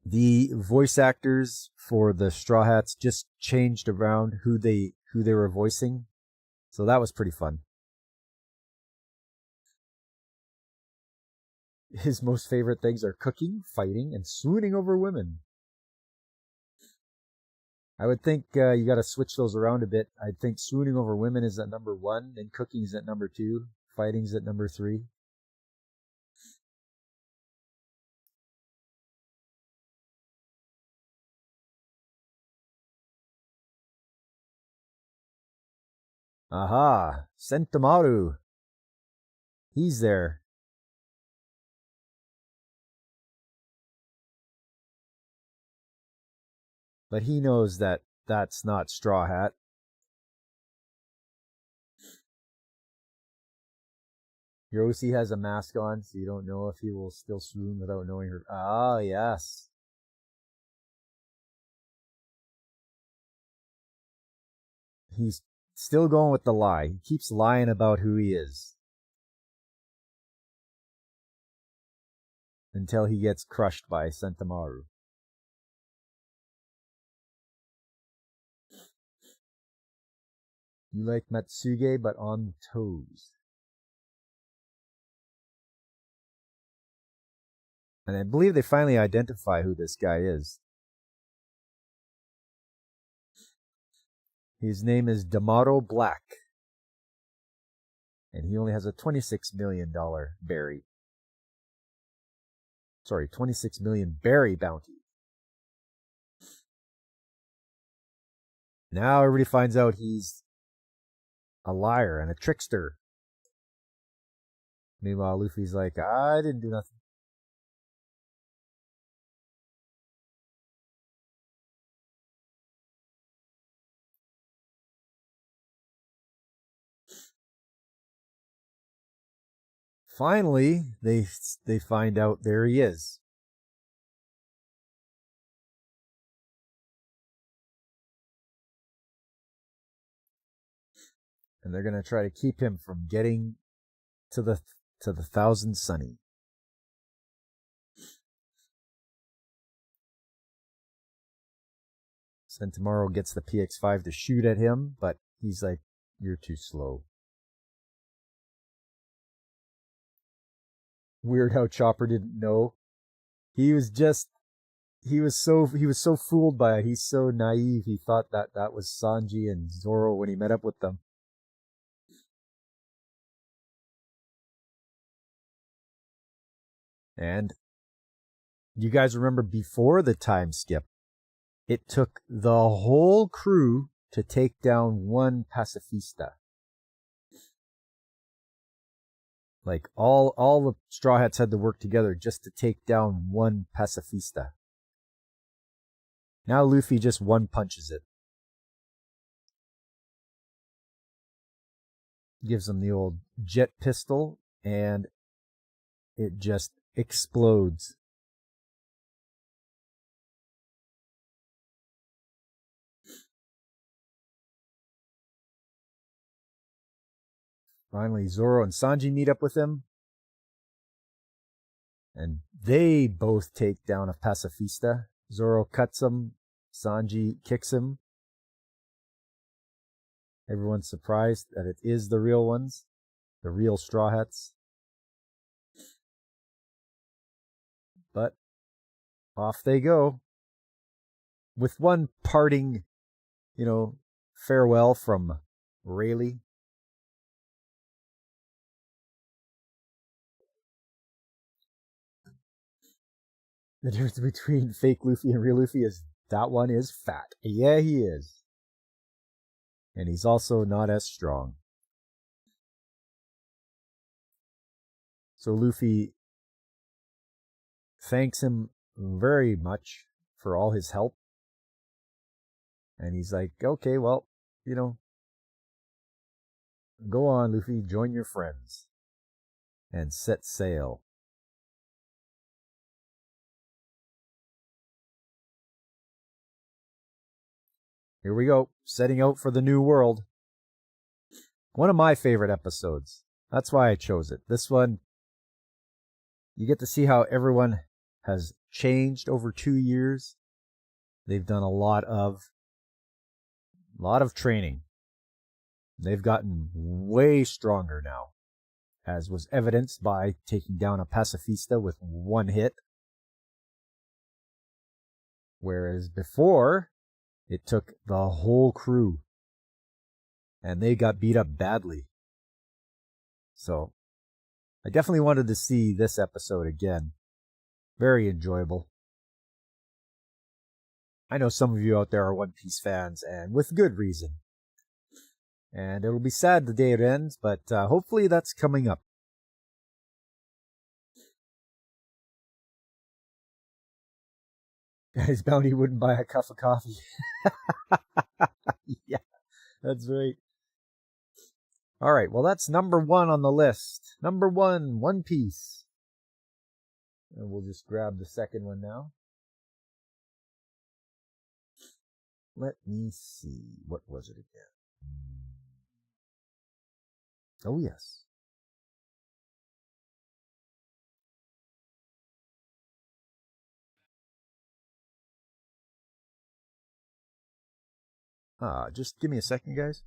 the voice actors for the Straw Hats just changed around who they were voicing, so that was pretty fun. His most favorite things are cooking, fighting, and swooning over women. I would think you got to switch those around a bit. I think swooning over women is at number 1, and cooking is at number 2, fighting is at number 3. Aha! Sentomaru! He's there. But he knows that that's not Straw Hat. Your OC has a mask on, so you don't know if he will still swoon without knowing her. Ah, yes. He's still going with the lie. He keeps lying about who he is. Until he gets crushed by Sentomaru. You like Matsuge, but on toes. And I believe they finally identify who this guy is. His name is D'Amato Black. And he only has a $26 million berry. Sorry, 26 million berry bounty. Now everybody finds out he's a liar and a trickster. Meanwhile, Luffy's like, I didn't do nothing. Finally, they find out there he is. And they're gonna try to keep him from getting to the Thousand Sunny. Sentomaru gets the PX-5 to shoot at him, but he's like, "You're too slow." Weird how Chopper didn't know. He was so fooled by it. He's so naive. He thought that was Sanji and Zoro when he met up with them. And you guys remember before the time skip, it took the whole crew to take down one pacifista. Like all the Straw Hats had to work together just to take down one pacifista. Now Luffy just one punches it. Gives him the old jet pistol, and it just explodes. Finally, Zoro and Sanji meet up with him, and they both take down a pacifista. Zoro cuts him, Sanji kicks him. Everyone's surprised that it is the real ones, the real Straw Hats. But off they go. With one parting, farewell from Rayleigh. The difference between fake Luffy and real Luffy is that one is fat. Yeah, he is. And he's also not as strong. So Luffy thanks him very much for all his help. And he's like, okay, well, go on, Luffy, join your friends. And set sail. Here we go, setting out for the new world. One of my favorite episodes. That's why I chose it. This one, you get to see how everyone has changed over 2 years. They've done a lot of training. They've gotten way stronger now, as was evidenced by taking down a pacifista with one hit. Whereas before, it took the whole crew, and they got beat up badly. So, I definitely wanted to see this episode again. Very enjoyable. I know some of you out there are One Piece fans, and with good reason. And it'll be sad the day it ends, but hopefully that's coming up. His bounty wouldn't buy a cup of coffee. Yeah, that's right. All right, well, that's number 1 on the list. Number 1, One Piece. And we'll just grab the second one now. Let me see. What was it again? Oh, yes. Just give me a second, guys.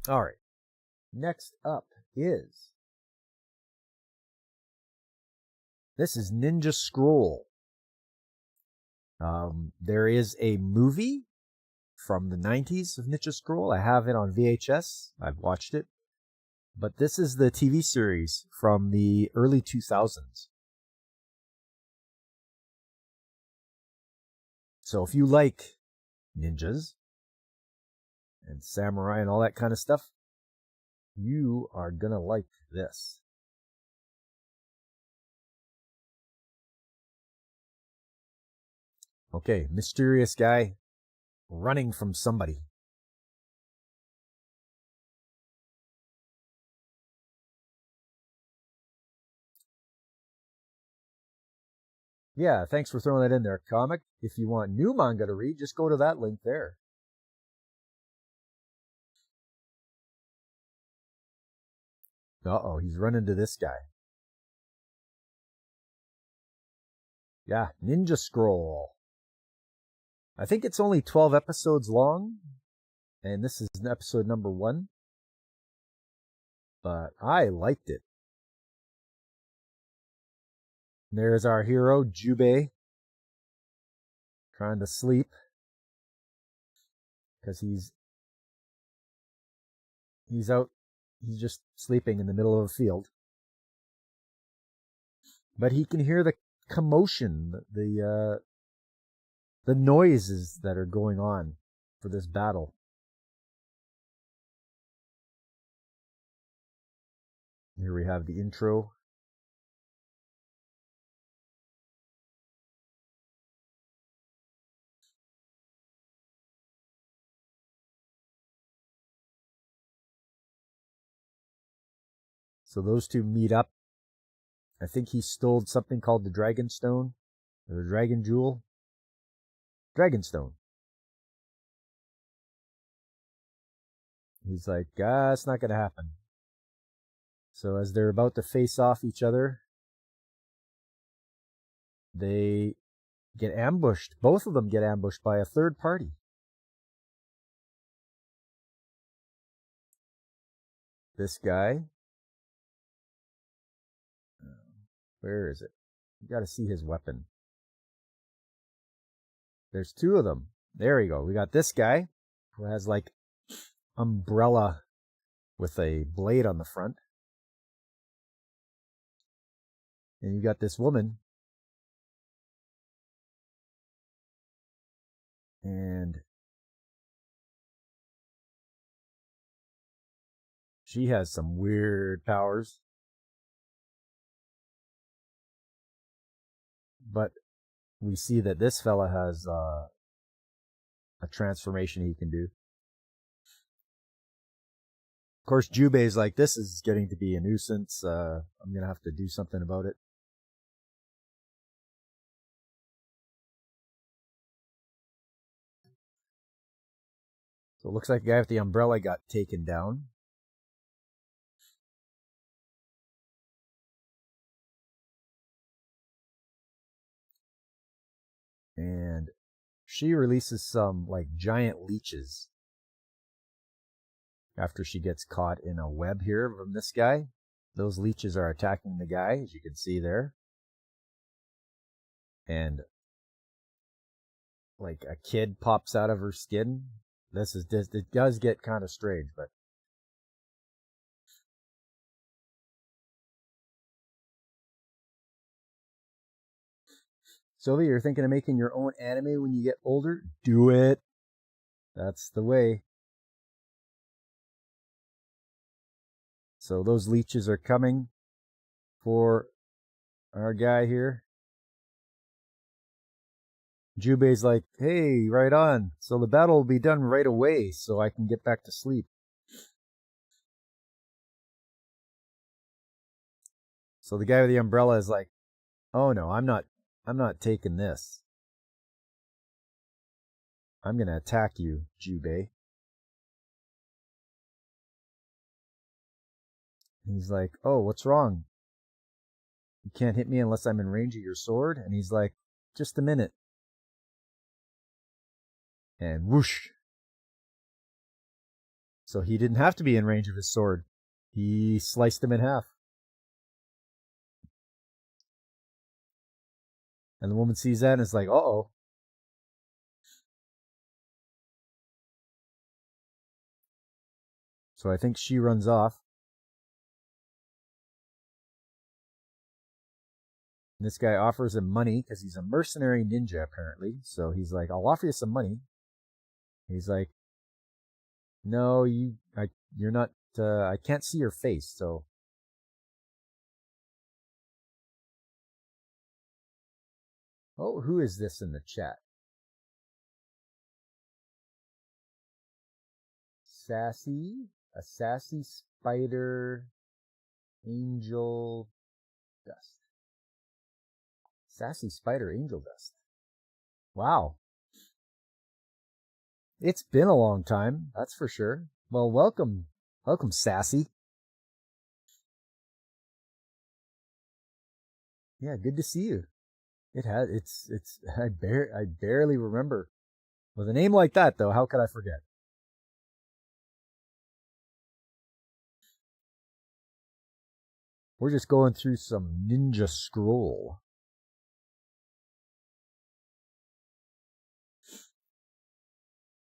All right. Next up is... This is Ninja Scroll. There is a movie from the 90s of Ninja Scroll. I have it on VHS. I've watched it. But this is the TV series from the early 2000s. So if you like ninjas and samurai and all that kind of stuff, you are gonna like this. Okay, mysterious guy running from somebody. Yeah, thanks for throwing that in there, comic. If you want new manga to read, just go to that link there. Uh-oh, he's running to this guy. Yeah, Ninja Scroll. I think it's only 12 episodes long, and this is episode number 1. But I liked it. There's our hero, Jubei, trying to sleep because he's out. He's just sleeping in the middle of a field. But he can hear the commotion, the noises that are going on for this battle. Here we have the intro. So those two meet up. I think he stole something called the Dragon Stone, or the Dragon Jewel. Dragon Stone. He's like, it's not going to happen. So as they're about to face off each other, they get ambushed. Both of them get ambushed by a third party. This guy. Where is it? You got to see his weapon. There's two of them. There we go. We got this guy who has like umbrella with a blade on the front. And you got this woman. And she has some weird powers. But we see that this fella has a transformation he can do. Of course, Jubei's like, this is getting to be a nuisance. I'm going to have to do something about it. So it looks like the guy with the umbrella got taken down. And she releases some like giant leeches after she gets caught in a web here from this guy. Those leeches are attacking the guy, as you can see there. And like a kid pops out of her skin. It does get kind of strange, but Sylvie, you're thinking of making your own anime when you get older? Do it. That's the way. So those leeches are coming for our guy here. Jubei's like, hey, right on. So the battle will be done right away so I can get back to sleep. So the guy with the umbrella is like, oh no, I'm not taking this. I'm going to attack you, Jubei. He's like, oh, what's wrong? You can't hit me unless I'm in range of your sword? And he's like, just a minute. And whoosh. So he didn't have to be in range of his sword. He sliced him in half. And the woman sees that and is like, uh-oh. So I think she runs off. And this guy offers him money because he's a mercenary ninja, apparently. So he's like, I'll offer you some money. He's like, no, you're not, I can't see your face, so. Oh, who is this in the chat? A sassy spider angel dust. Sassy spider angel dust. Wow. It's been a long time, that's for sure. Well, welcome, Sassy. Yeah, good to see you. I barely remember. With a name like that, though, how could I forget? We're just going through some ninja scroll.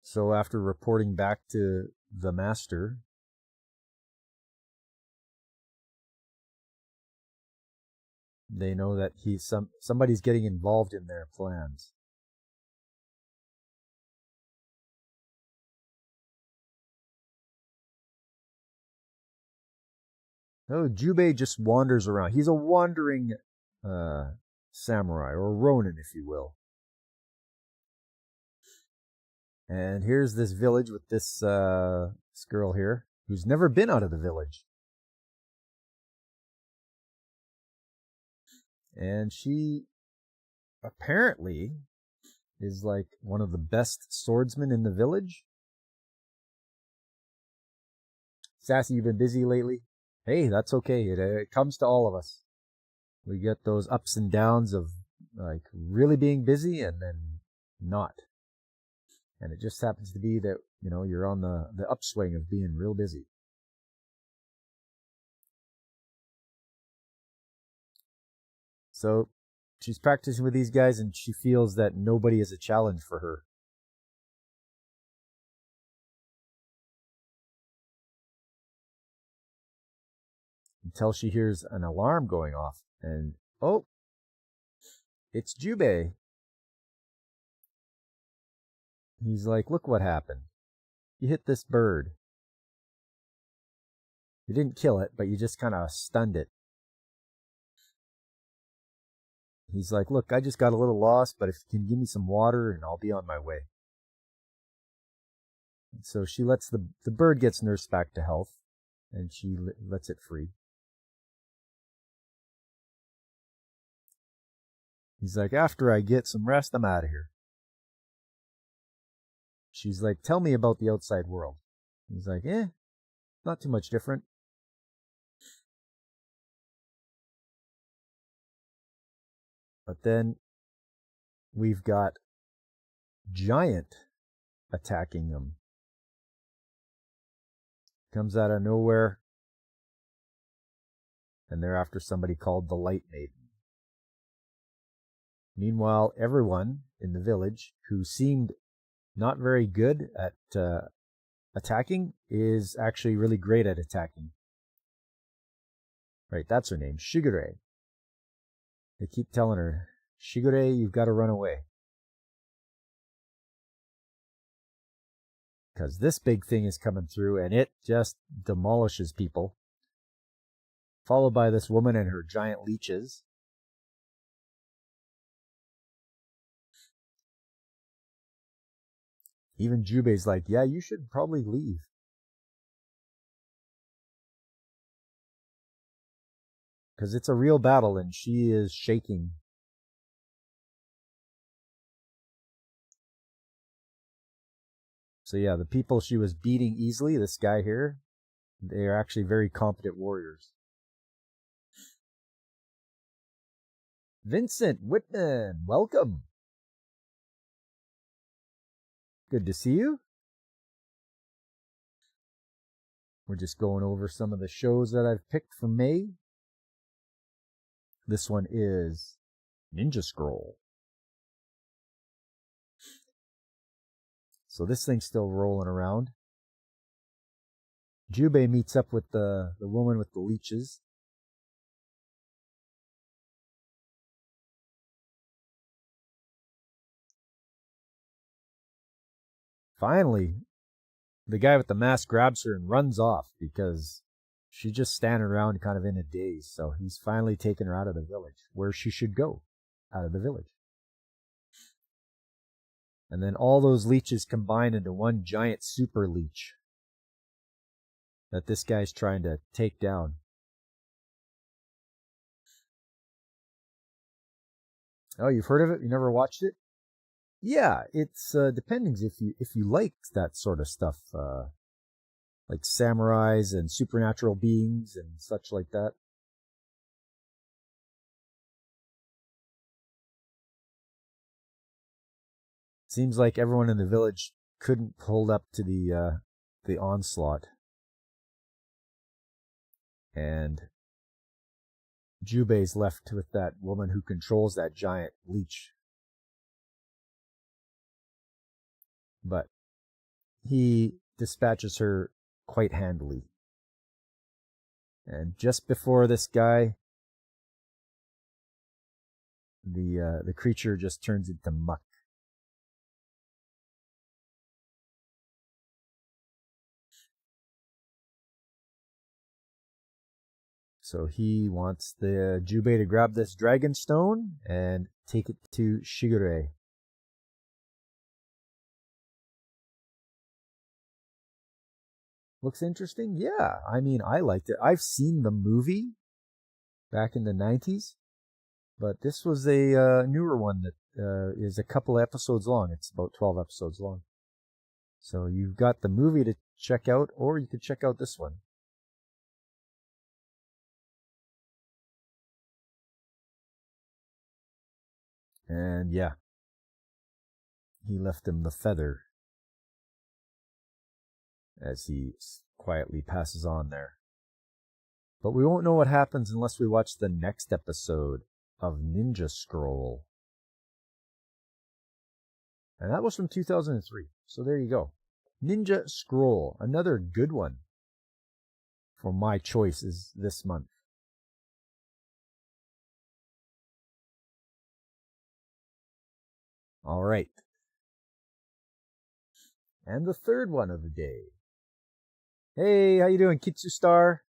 So after reporting back to the master, they know that somebody's getting involved in their plans. Oh, Jubei just wanders around. He's a wandering samurai, or ronin, if you will. And here's this village with this girl here who's never been out of the village. And she apparently is like one of the best swordsmen in the village. Sassy, you've been busy lately? Hey, that's okay. It comes to all of us. We get those ups and downs of like really being busy and then not. And it just happens to be that, you know, you're on the upswing of being real busy. So she's practicing with these guys and she feels that nobody is a challenge for her. Until she hears an alarm going off and, oh, it's Jubei. He's like, look what happened. You hit this bird. You didn't kill it, but you just kind of stunned it. He's like, look, I just got a little lost, but if you can give me some water and I'll be on my way. And so she lets the bird gets nursed back to health and she lets it free. He's like, after I get some rest, I'm out of here. She's like, tell me about the outside world. He's like, not too much different. But then we've got Giant attacking them. Comes out of nowhere. And they're after somebody called the Light Maiden. Meanwhile, everyone in the village who seemed not very good at attacking is actually really great at attacking. Right, that's her name, Shigure. They keep telling her, Shigure, you've got to run away. Because this big thing is coming through and it just demolishes people. Followed by this woman and her giant leeches. Even Jubei's like, yeah, you should probably leave. Because it's a real battle and she is shaking. So yeah, the people she was beating easily, this guy here, they are actually very competent warriors. Vincent Whitman, welcome. Good to see you. We're just going over some of the shows that I've picked for May. This one is Ninja Scroll. So this thing's still rolling around. Jubei meets up with the woman with the leeches. Finally, the guy with the mask grabs her and runs off because she's just standing around kind of in a daze. So he's finally taken her out of the village, where she should go, out of the village. And then all those leeches combine into one giant super leech that this guy's trying to take down. Oh, you've heard of it? You never watched it? Yeah, it's depending if you like that sort of stuff, like samurais and supernatural beings and such like that. Seems like everyone in the village couldn't hold up to the onslaught, and Jubei's left with that woman who controls that giant leech. But he dispatches her quite handily. And just before this guy, the creature just turns into muck. So he wants the Jubei to grab this dragon stone and take it to Shigure. Looks interesting? Yeah, I mean, I liked it. I've seen the movie back in the 90s, but this was a newer one that is a couple episodes long. It's about 12 episodes long. So you've got the movie to check out, or you could check out this one. And yeah, he left him the feather as he quietly passes on there. But we won't know what happens unless we watch the next episode of Ninja Scroll. And that was from 2003. So there you go. Ninja Scroll, another good one for my choices this month. All right. And the third one of the day. Hey, how you doing, Kitsu Star?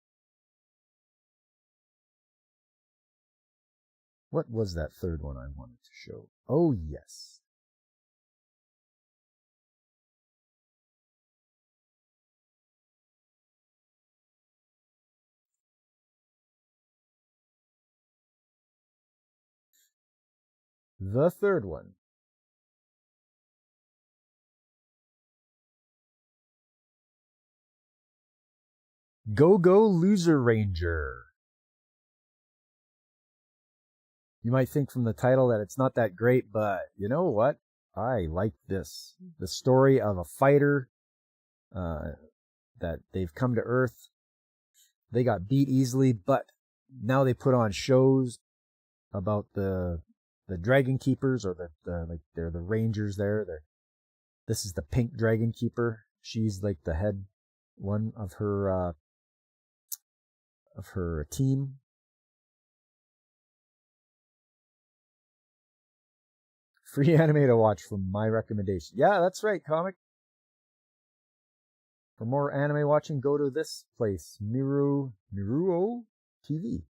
What was that third one I wanted to show? Oh, yes. The third one. Go-Go Loser Ranger. You might think from the title that it's not that great, but you know what? I like this. The story of a fighter that they've come to Earth. They got beat easily, but now they put on shows about the Dragon Keepers, or they're the Rangers there. This is the Pink Dragon Keeper. She's like the head one of her team. Free anime to watch from my recommendation. Yeah, that's right, comic. For more anime watching, go to this place, Miruo TV.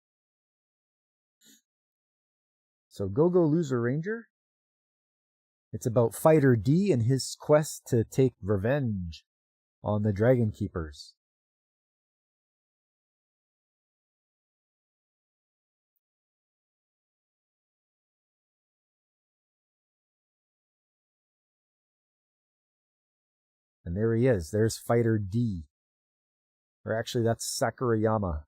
So Go-Go Loser Ranger. It's about Fighter D and his quest to take revenge on the Dragon Keepers. And there he is. There's Fighter D. Or actually, that's Sakurayama.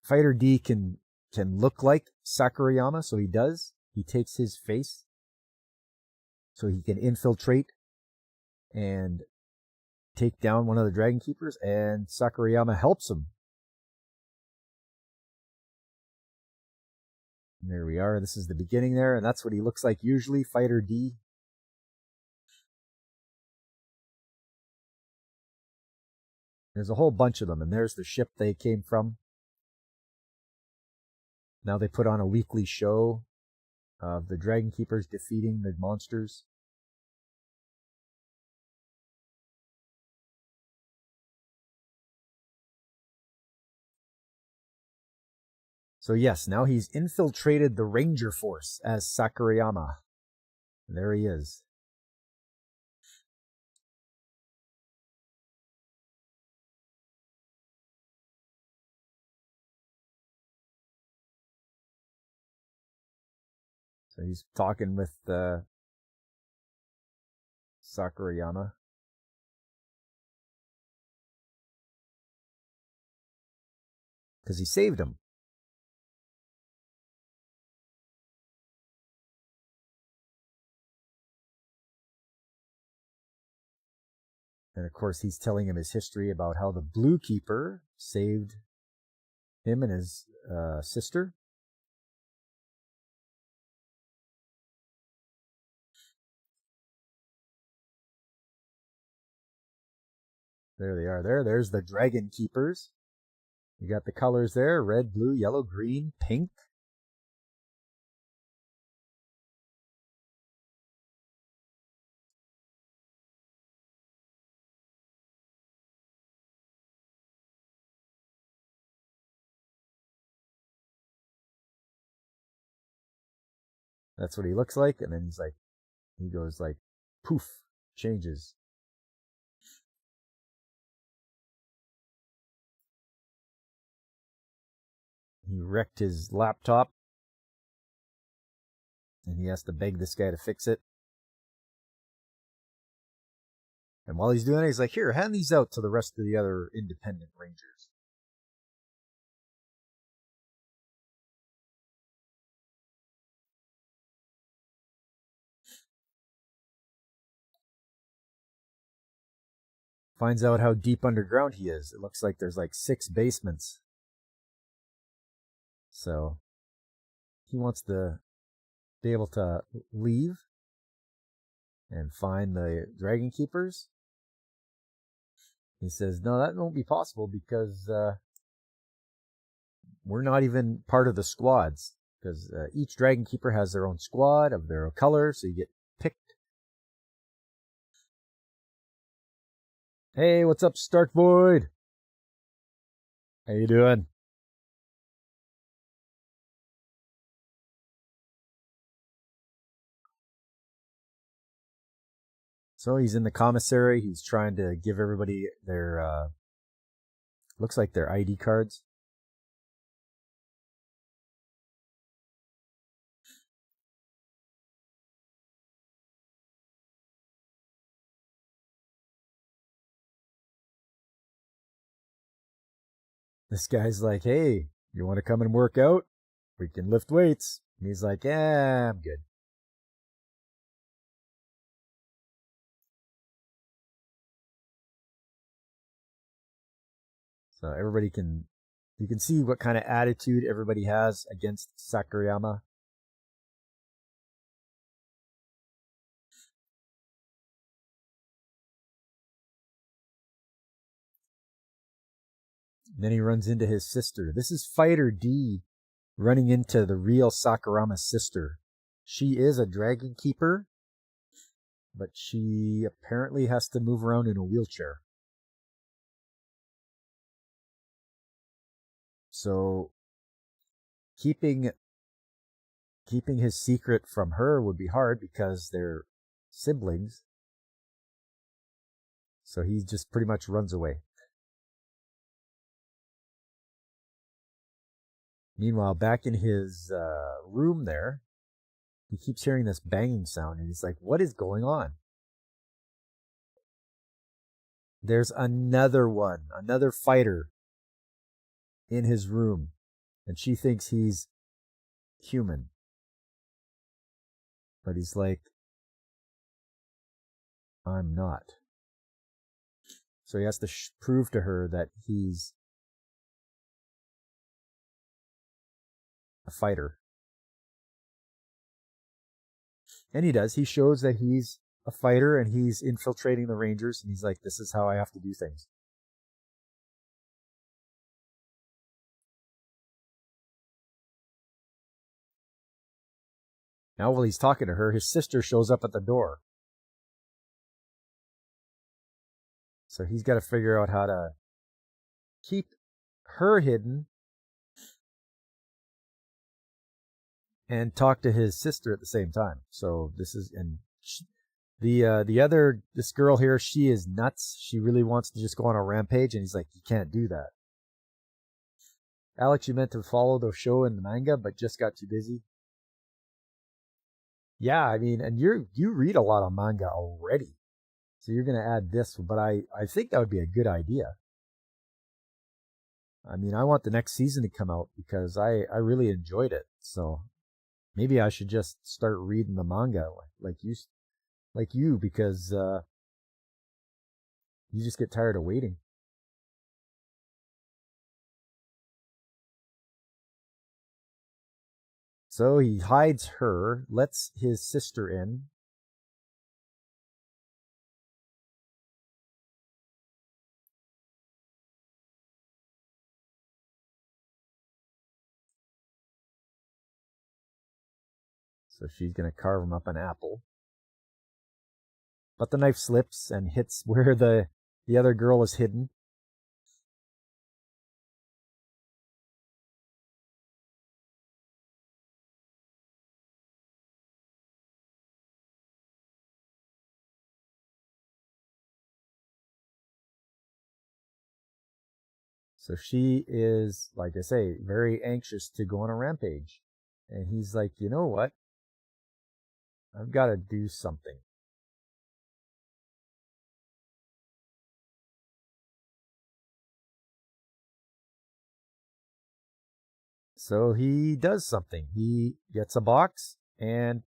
Fighter D can look like Sakurayama, so he does. He takes his face so he can infiltrate and take down one of the Dragon Keepers, and Sakurayama helps him. And there we are. This is the beginning there, and that's what he looks like usually, Fighter D. There's a whole bunch of them, and there's the ship they came from. Now they put on a weekly show of the Dragon Keepers defeating the monsters. So yes, now he's infiltrated the Ranger Force as Sakurayama. There he is. So he's talking with Sakurayama. Because he saved him. And of course, he's telling him his history about how the Blue Keeper saved him and his sister. There they are. There's the Dragon Keepers. You got the colors there: red, blue, yellow, green, pink. That's what he looks like. And then he goes like, poof, changes. He wrecked his laptop. And he has to beg this guy to fix it. And while he's doing it, he's like, here, hand these out to the rest of the other independent Rangers. Finds out how deep underground he is. It looks like there's like 6 basements. So he wants to be able to leave and find the Dragon Keepers. He says, no, that won't be possible because we're not even part of the squads. Because each Dragon Keeper has their own squad of their own color, so you get picked. Hey, what's up, Stark Void? How you doing? So he's in the commissary. He's trying to give everybody their, looks like their ID cards. This guy's like, hey, you want to come and work out? We can lift weights. And he's like, yeah, I'm good. So you can see what kind of attitude everybody has against Sakurayama. And then he runs into his sister. This is Fighter D running into the real Sakurama's sister. She is a Dragon Keeper, but she apparently has to move around in a wheelchair. So keeping his secret from her would be hard because they're siblings. So he just pretty much runs away. Meanwhile, back in his room there, he keeps hearing this banging sound, and he's like, what is going on? There's another fighter in his room, and she thinks he's human. But he's like, I'm not. So he has to prove to her that he's a fighter. And he does. He shows that he's a fighter and he's infiltrating the Rangers, and he's like, this is how I have to do things. Now while he's talking to her, his sister shows up at the door. So he's got to figure out how to keep her hidden and talk to his sister at the same time. So this is, and this girl here, she is nuts. She really wants to just go on a rampage, and he's like, you can't do that. Alex, you meant to follow the show in the manga, but just got too busy. Yeah, I mean, and you read a lot of manga already, so you're gonna add this, but I think that would be a good idea. I mean, I want the next season to come out because I really enjoyed it. So maybe I should just start reading the manga like you because you just get tired of waiting. So he hides her, lets his sister in. So she's going to carve him up an apple. But the knife slips and hits where the other girl is hidden. So she is, like I say, very anxious to go on a rampage. And he's like, you know what? I've got to do something. So he does something. He gets a box and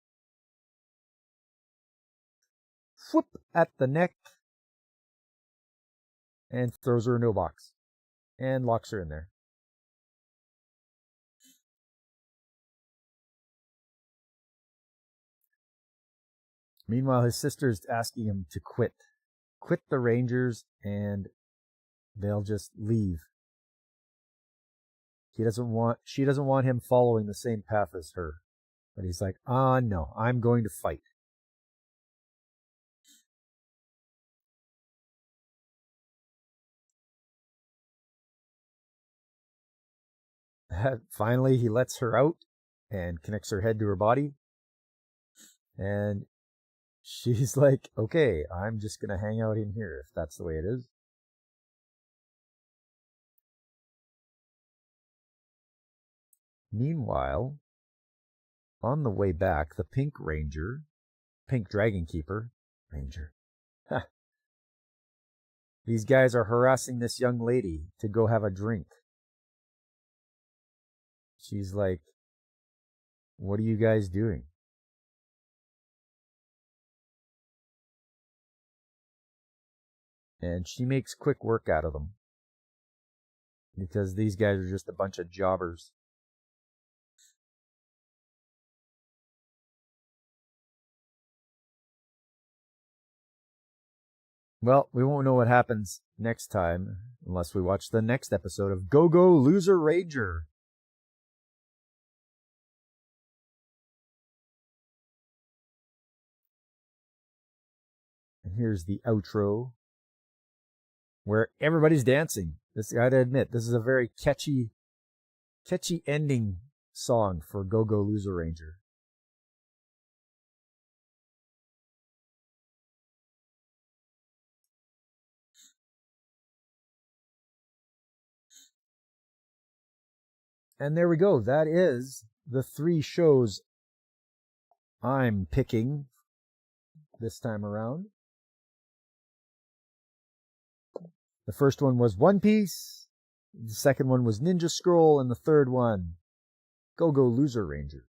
whoop at the neck and throws her into a box and locks her in there. Meanwhile, his sister's asking him to quit the Rangers, and they'll just leave. She doesn't want him following the same path as her. But he's like, no, I'm going to fight. Finally, he lets her out and connects her head to her body. And she's like, okay, I'm just going to hang out in here if that's the way it is. Meanwhile, on the way back, the Pink Dragon Keeper, Ranger. These guys are harassing this young lady to go have a drink. She's like, what are you guys doing? And she makes quick work out of them. Because these guys are just a bunch of jobbers. Well, we won't know what happens next time unless we watch the next episode of Go-Go Loser Ranger. And here's the outro where everybody's dancing. I gotta admit, this is a very catchy ending song for Go-Go Loser Ranger. And there we go. That is the 3 shows I'm picking this time around. The first one was One Piece. The second one was Ninja Scroll. And the third one, Go-Go Loser Ranger.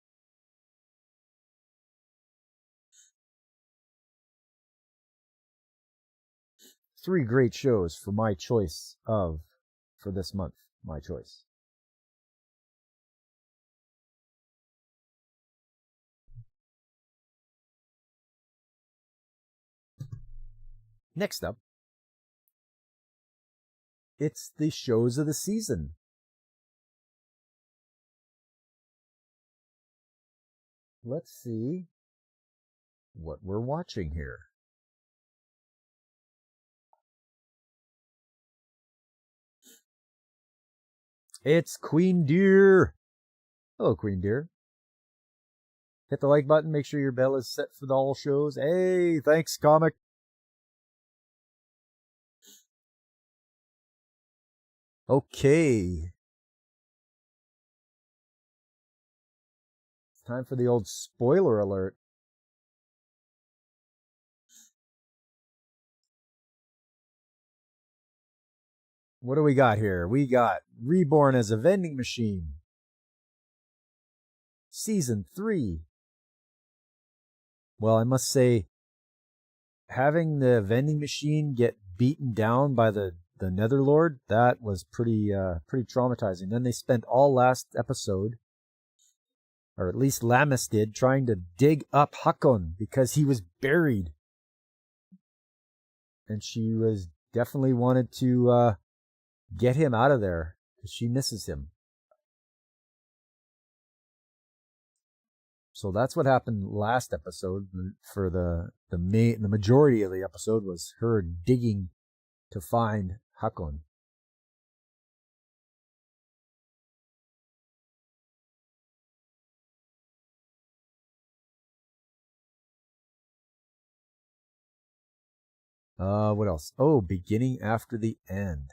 Three great shows for my choice for this month. My choice. Next up, it's the shows of the season. Let's see what we're watching here. It's Queen Deer. Hello, Queen Deer. Hit the like button. Make sure your bell is set for all shows. Hey, thanks, comic. Okay. It's time for the old spoiler alert. What do we got here? We got Reborn as a Vending Machine. Season 3. Well, I must say, having the vending machine get beaten down by the Netherlord, that was pretty traumatizing. Then they spent all last episode, or at least Lammas did, trying to dig up Hakon because he was buried. And she was definitely wanted to get him out of there because she misses him. So that's what happened last episode. For the majority of the episode was her digging to find Hakon. What else? Oh, beginning after the end.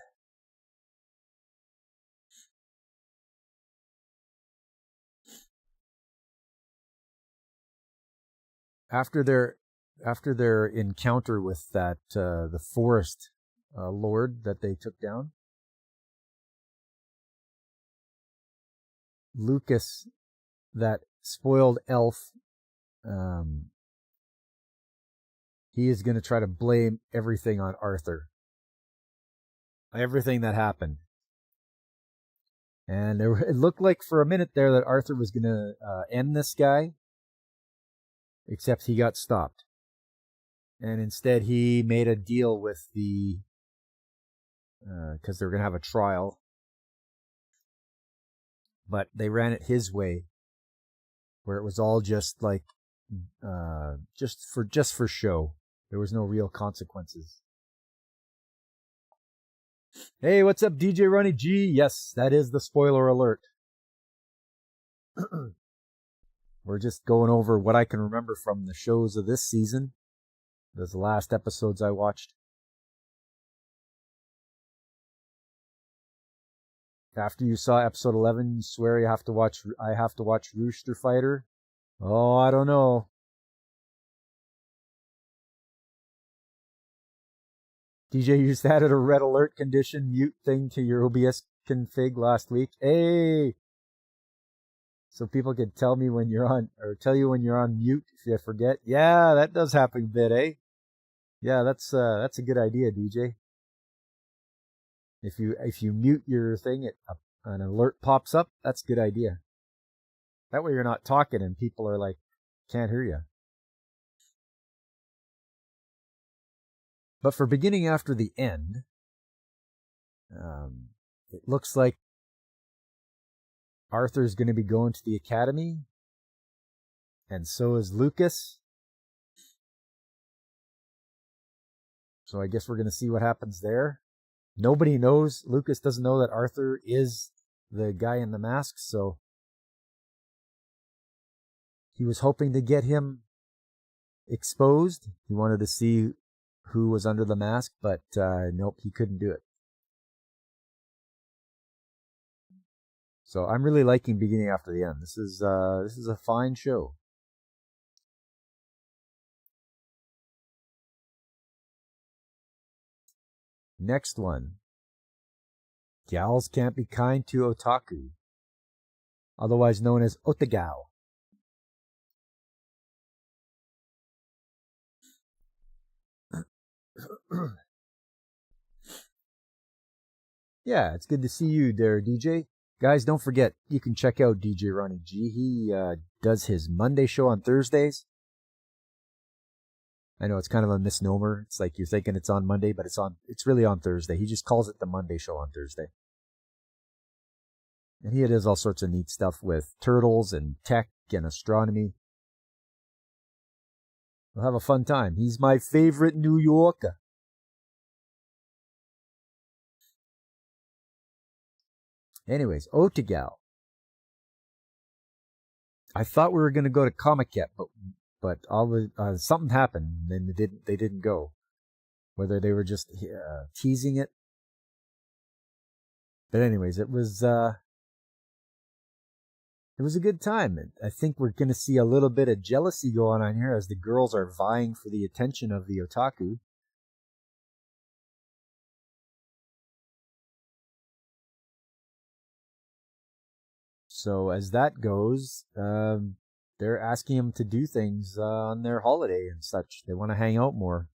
After their encounter with that the forest lord that they took down, Lucas, that spoiled elf, he is going to try to blame everything on Arthur. Everything that happened. And it looked like for a minute there that Arthur was going to end this guy, except he got stopped. And instead he made a deal with the, because they were going to have a trial, but they ran it his way, where it was all just like, just for show. There was no real consequences. Hey, what's up, DJ Ronnie G? Yes, that is the spoiler alert. We're just going over what I can remember from the shows of this season. Those last episodes I watched. After you saw episode 11, you swear I have to watch Rooster Fighter? Oh, I don't know. DJ, you just added a red alert condition mute thing to your OBS config last week. Hey! So people can tell me when you're on, or tell you when you're on mute if you forget. Yeah, that does happen a bit, eh? Yeah, that's a good idea, DJ. If you mute your thing, an alert pops up. That's a good idea. That way you're not talking and people are like, can't hear you. But for beginning after the end, it looks like Arthur's going to be going to the academy, and so is Lucas. So I guess we're going to see what happens there. Nobody knows. Lucas doesn't know that Arthur is the guy in the mask, so he was hoping to get him exposed. He wanted to see who was under the mask, but nope, he couldn't do it. So I'm really liking beginning after the end. This is a fine show. Next one. Gals can't be kind to otaku, otherwise known as otagao. Yeah, it's good to see you there, DJ. Guys, don't forget, you can check out DJ Ronnie G. He does his Monday show on Thursdays. I know it's kind of a misnomer. It's like you're thinking it's on Monday, but it's really on Thursday. He just calls it the Monday show on Thursday. And he does all sorts of neat stuff with turtles and tech and astronomy. We'll have a fun time. He's my favorite New Yorker. Anyways, Otagal. I thought we were going to go to Comiket, but something happened, and they didn't go. Whether they were just teasing it. But anyways, it was a good time. I think we're going to see a little bit of jealousy going on here as the girls are vying for the attention of the otaku. So as that goes, they're asking him to do things on their holiday and such. They want to hang out more.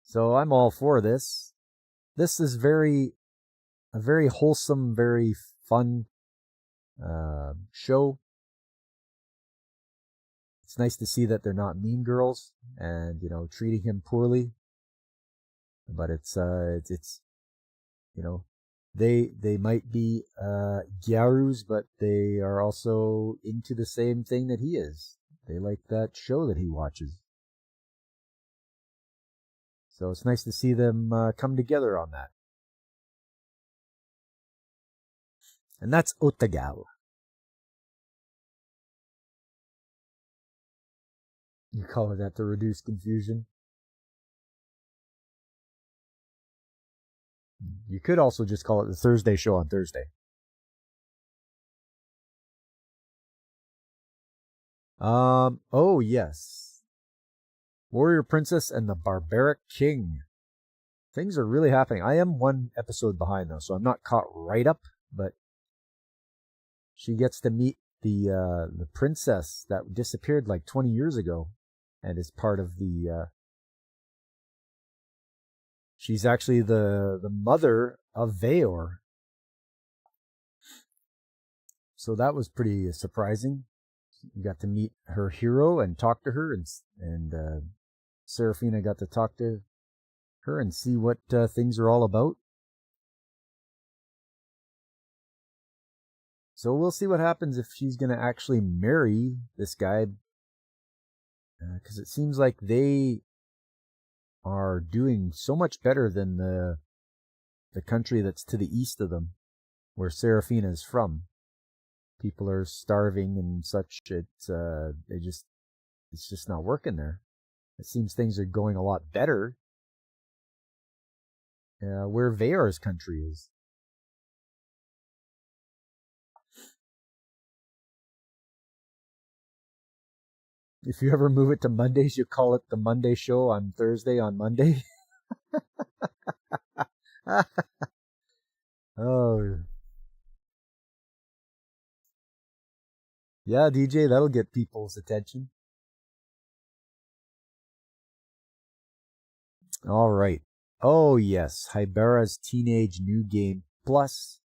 So I'm all for this. This is a very wholesome, very fun show. It's nice to see that they're not mean girls and, treating him poorly. But it's They might be gyarus, but they are also into the same thing that he is. They like that show that he watches. So it's nice to see them come together on that. And that's Otagal. You call it that to reduce confusion? You could also just call it the Thursday show on Thursday. Oh yes. Warrior Princess and the Barbaric King. Things are really happening. I am one episode behind though, so I'm not caught right up, but she gets to meet the princess that disappeared like 20 years ago and is part of the she's actually the mother of Veor. So that was pretty surprising. You got to meet her hero and talk to her, and Seraphina got to talk to her and see what things are all about. So we'll see what happens if she's going to actually marry this guy, because it seems like they are doing so much better than the country that's to the east of them, where Seraphina is from. People are starving and such. It's just not working there. It seems things are going a lot better where Veor's country is. If you ever move it to Mondays, you call it the Monday show on Thursday on Monday. Oh. Yeah, DJ, that'll get people's attention. All right. Oh, yes. Hybera's Teenage New Game Plus.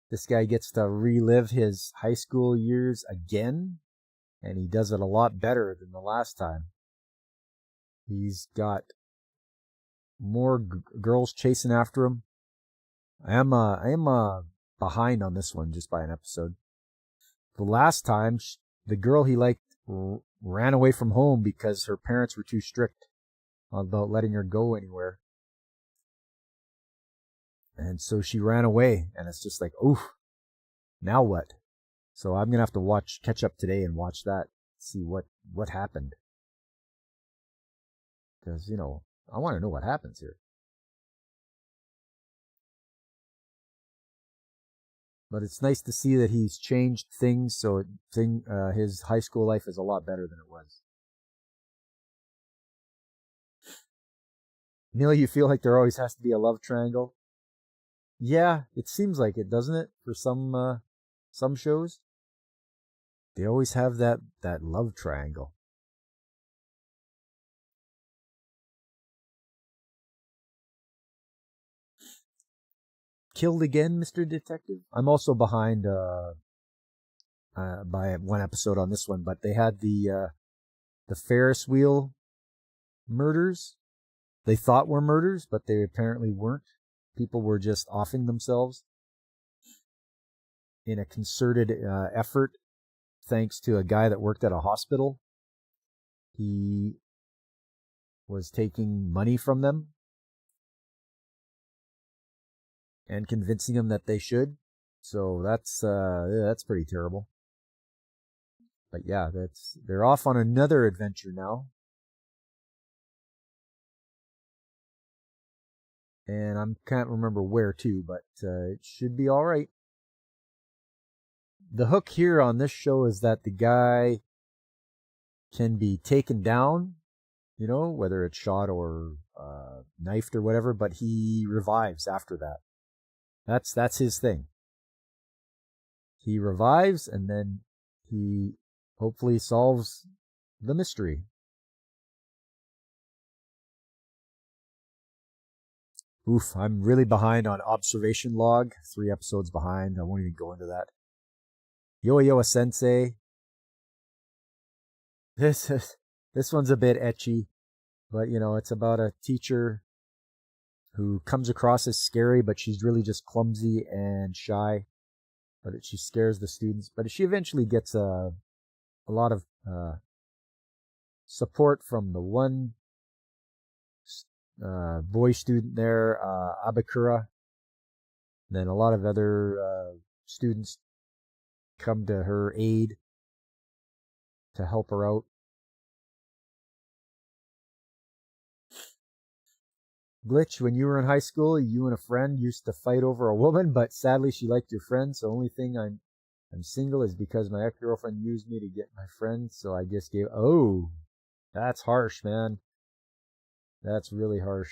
This guy gets to relive his high school years again, and he does it a lot better than the last time. He's got more girls chasing after him. I am behind on this one just by an episode. The last time, the girl he liked ran away from home because her parents were too strict about letting her go anywhere. And so she ran away, and it's just like, oof, now what? So I'm going to have to catch up today and watch that, see what happened. Because, I want to know what happens here. But it's nice to see that he's changed things, so his high school life is a lot better than it was. Neil, you feel like there always has to be a love triangle? Yeah, it seems like it, doesn't it? For some shows, they always have that love triangle. Killed again, Mr. Detective? I'm also behind by one episode on this one, but they had the Ferris wheel murders. They thought were murders, but they apparently weren't. People were just offing themselves in a concerted effort, thanks to a guy that worked at a hospital. He was taking money from them and convincing them that they should. So that's pretty terrible. But yeah, they're off on another adventure now. And I can't remember where to, but it should be all right. The hook here on this show is that the guy can be taken down, whether it's shot or knifed or whatever, but he revives after that. That's his thing. He revives, and then he hopefully solves the mystery. Oof, I'm really behind on Observation Log. 3 episodes behind. I won't even go into that. Yoa Sensei. This one's a bit ecchi, but it's about a teacher who comes across as scary, but she's really just clumsy and shy. But she scares the students. But she eventually gets a lot of support from the one boy student there, Abakura. Then a lot of other students come to her aid to help her out. Glitch, when you were in high school, you and a friend used to fight over a woman, but sadly she liked your friend, so the only thing I'm single is because my ex-girlfriend used me to get my friend, so I just gave... Oh, that's harsh, man. That's really harsh.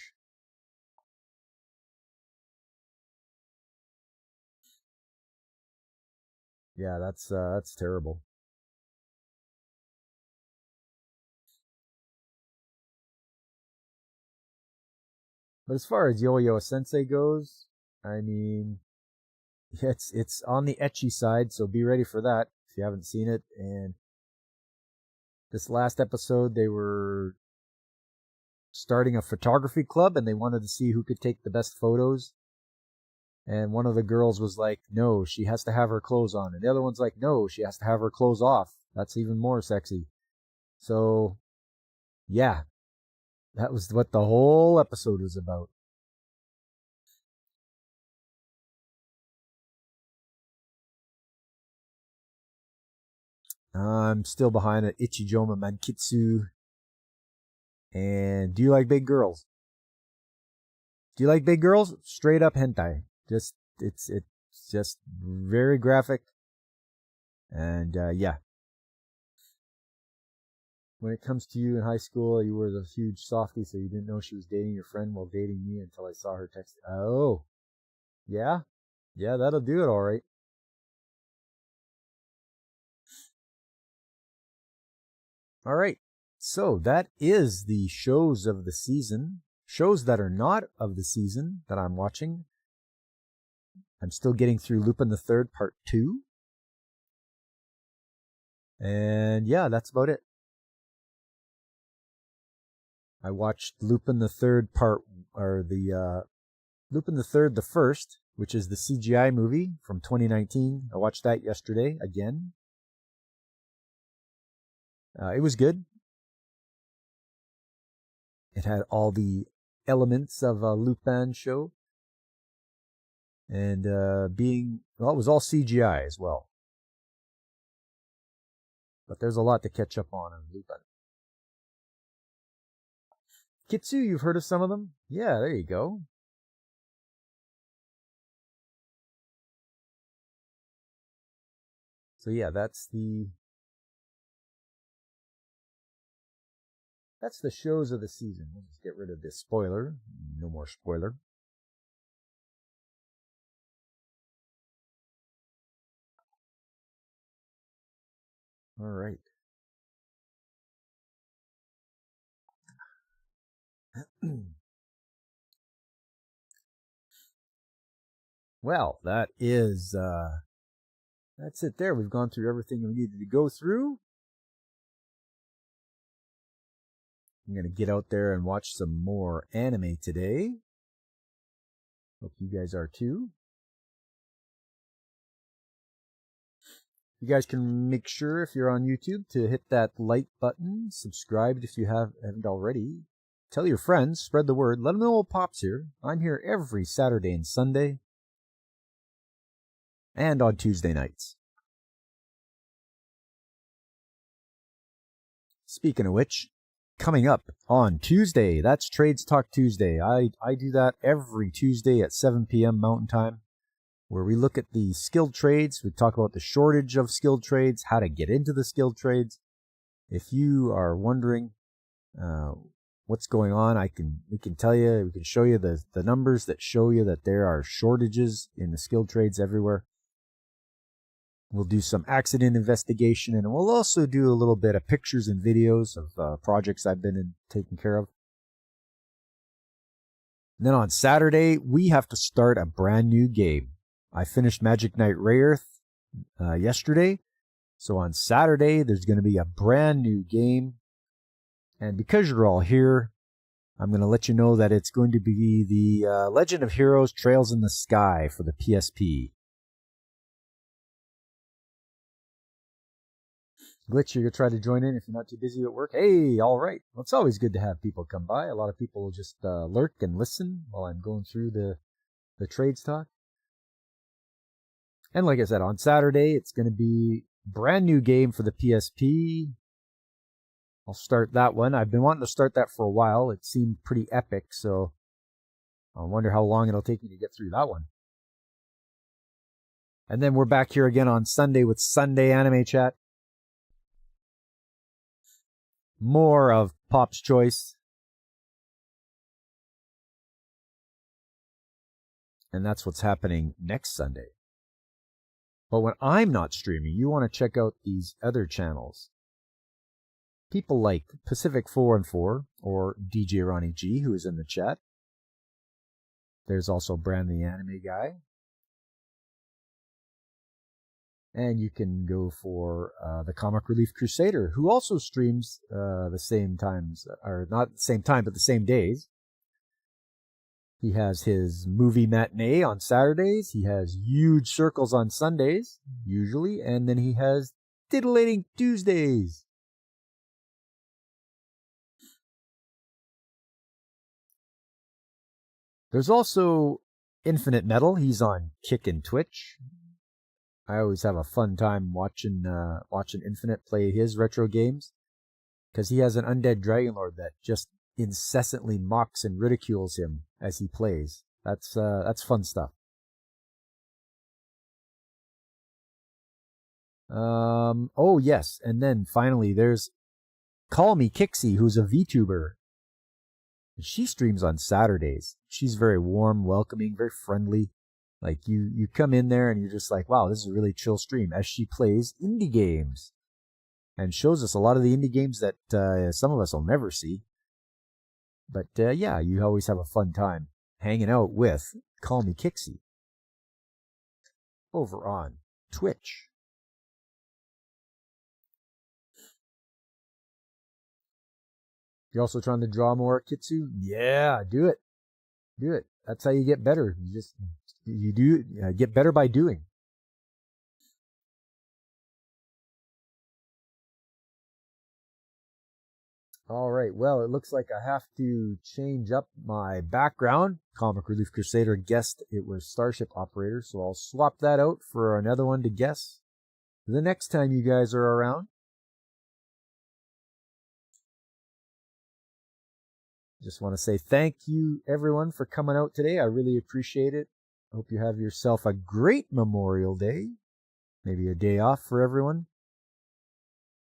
Yeah, that's terrible. But as far as Yo-Yo Sensei goes, I mean, it's on the ecchi side, so be ready for that if you haven't seen it. And this last episode, they were starting a photography club, and they wanted to see who could take the best photos. And one of the girls was like, no, she has to have her clothes on. And the other one's like, no, she has to have her clothes off. That's even more sexy. So, yeah, that was what the whole episode was about. I'm still behind at Ichijoma Mankitsu. And do you like big girls? Do you like big girls? Straight up hentai. It's just very graphic. And yeah. When it comes to you in high school, you were the huge softie, so you didn't know she was dating your friend while dating me until I saw her text. Oh, yeah? Yeah, that'll do it all right. All right. So that is the shows of the season. Shows that are not of the season that I'm watching. I'm still getting through Lupin the Third Part 2. And yeah, that's about it. I watched Lupin the Third Lupin the Third the First, which is the CGI movie from 2019. I watched that yesterday again. It was good. It had all the elements of a Lupin show. And it was all CGI as well. But there's a lot to catch up on in Lupin. Kitsu, you've heard of some of them? Yeah, there you go. So yeah, that's the shows of the season. We'll just get rid of this spoiler. No more spoiler. All right. Well, that's it there. We've gone through everything we needed to go through. I'm going to get out there and watch some more anime today. Hope you guys are too. You guys can make sure, if you're on YouTube, to hit that like button. Subscribe if you haven't already. Tell your friends. Spread the word. Let them know what pops here. I'm here every Saturday and Sunday. And on Tuesday nights. Speaking of which, coming up on Tuesday, that's Trades Talk Tuesday. I do that every Tuesday at 7 p.m. Mountain Time, where we look at the skilled trades. We talk about the shortage of skilled trades, how to get into the skilled trades. If you are wondering what's going on, we can tell you, we can show you the numbers that show you that there are shortages in the skilled trades everywhere. We'll do some accident investigation, and we'll also do a little bit of pictures and videos of projects I've been taking care of. And then on Saturday, we have to start a brand new game. I finished Magic Knight Rayearth yesterday. So on Saturday, there's going to be a brand new game. And because you're all here, I'm going to let you know that it's going to be the Legend of Heroes Trails in the Sky for the PSP. Glitch, you're going to try to join in if you're not too busy at work. Hey, all right. Well, it's always good to have people come by. A lot of people will just lurk and listen while I'm going through the trades talk. And like I said, on Saturday, it's going to be a brand new game for the PSP. I'll start that one. I've been wanting to start that for a while. It seemed pretty epic, so I wonder how long it'll take me to get through that one. And then we're back here again on Sunday with Sunday Anime Chat. More of Pop's Choice. And that's what's happening next Sunday. But when I'm not streaming, you want to check out these other channels. People like Pacific 414 or DJ Ronnie G, who is in the chat. There's also Brand the Anime Guy. And you can go for the Comic Relief Crusader, who also streams the same times, or not the same time, but the same days. He has his movie matinee on Saturdays. He has huge circles on Sundays, usually. And then he has titillating Tuesdays. There's also Infinite Metal. He's on Kick and Twitch. I always have a fun time watching Infinite play his retro games, because he has an undead Dragon Lord that just incessantly mocks and ridicules him as he plays. That's fun stuff. Oh yes, and then finally there's Call Me Kixie, who's a VTuber. She streams on Saturdays. She's very warm, welcoming, very friendly. Like, you come in there and you're just like, wow, this is a really chill stream, as she plays indie games and shows us a lot of the indie games that some of us will never see. But yeah, you always have a fun time hanging out with Call Me Kixie over on Twitch. You're also trying to draw more, Kitsu? Yeah, do it. Do it. That's how you get better. You get better by doing. All right. Well, it looks like I have to change up my background. Comic Relief Crusader guessed it was Starship Operator, so I'll swap that out for another one to guess the next time you guys are around. Just want to say thank you, everyone, for coming out today. I really appreciate it. I hope you have yourself a great Memorial Day. Maybe a day off for everyone.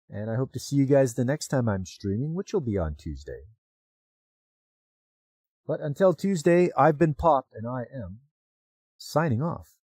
And I hope to see you guys the next time I'm streaming, which will be on Tuesday. But until Tuesday, I've been Pop, and I am signing off.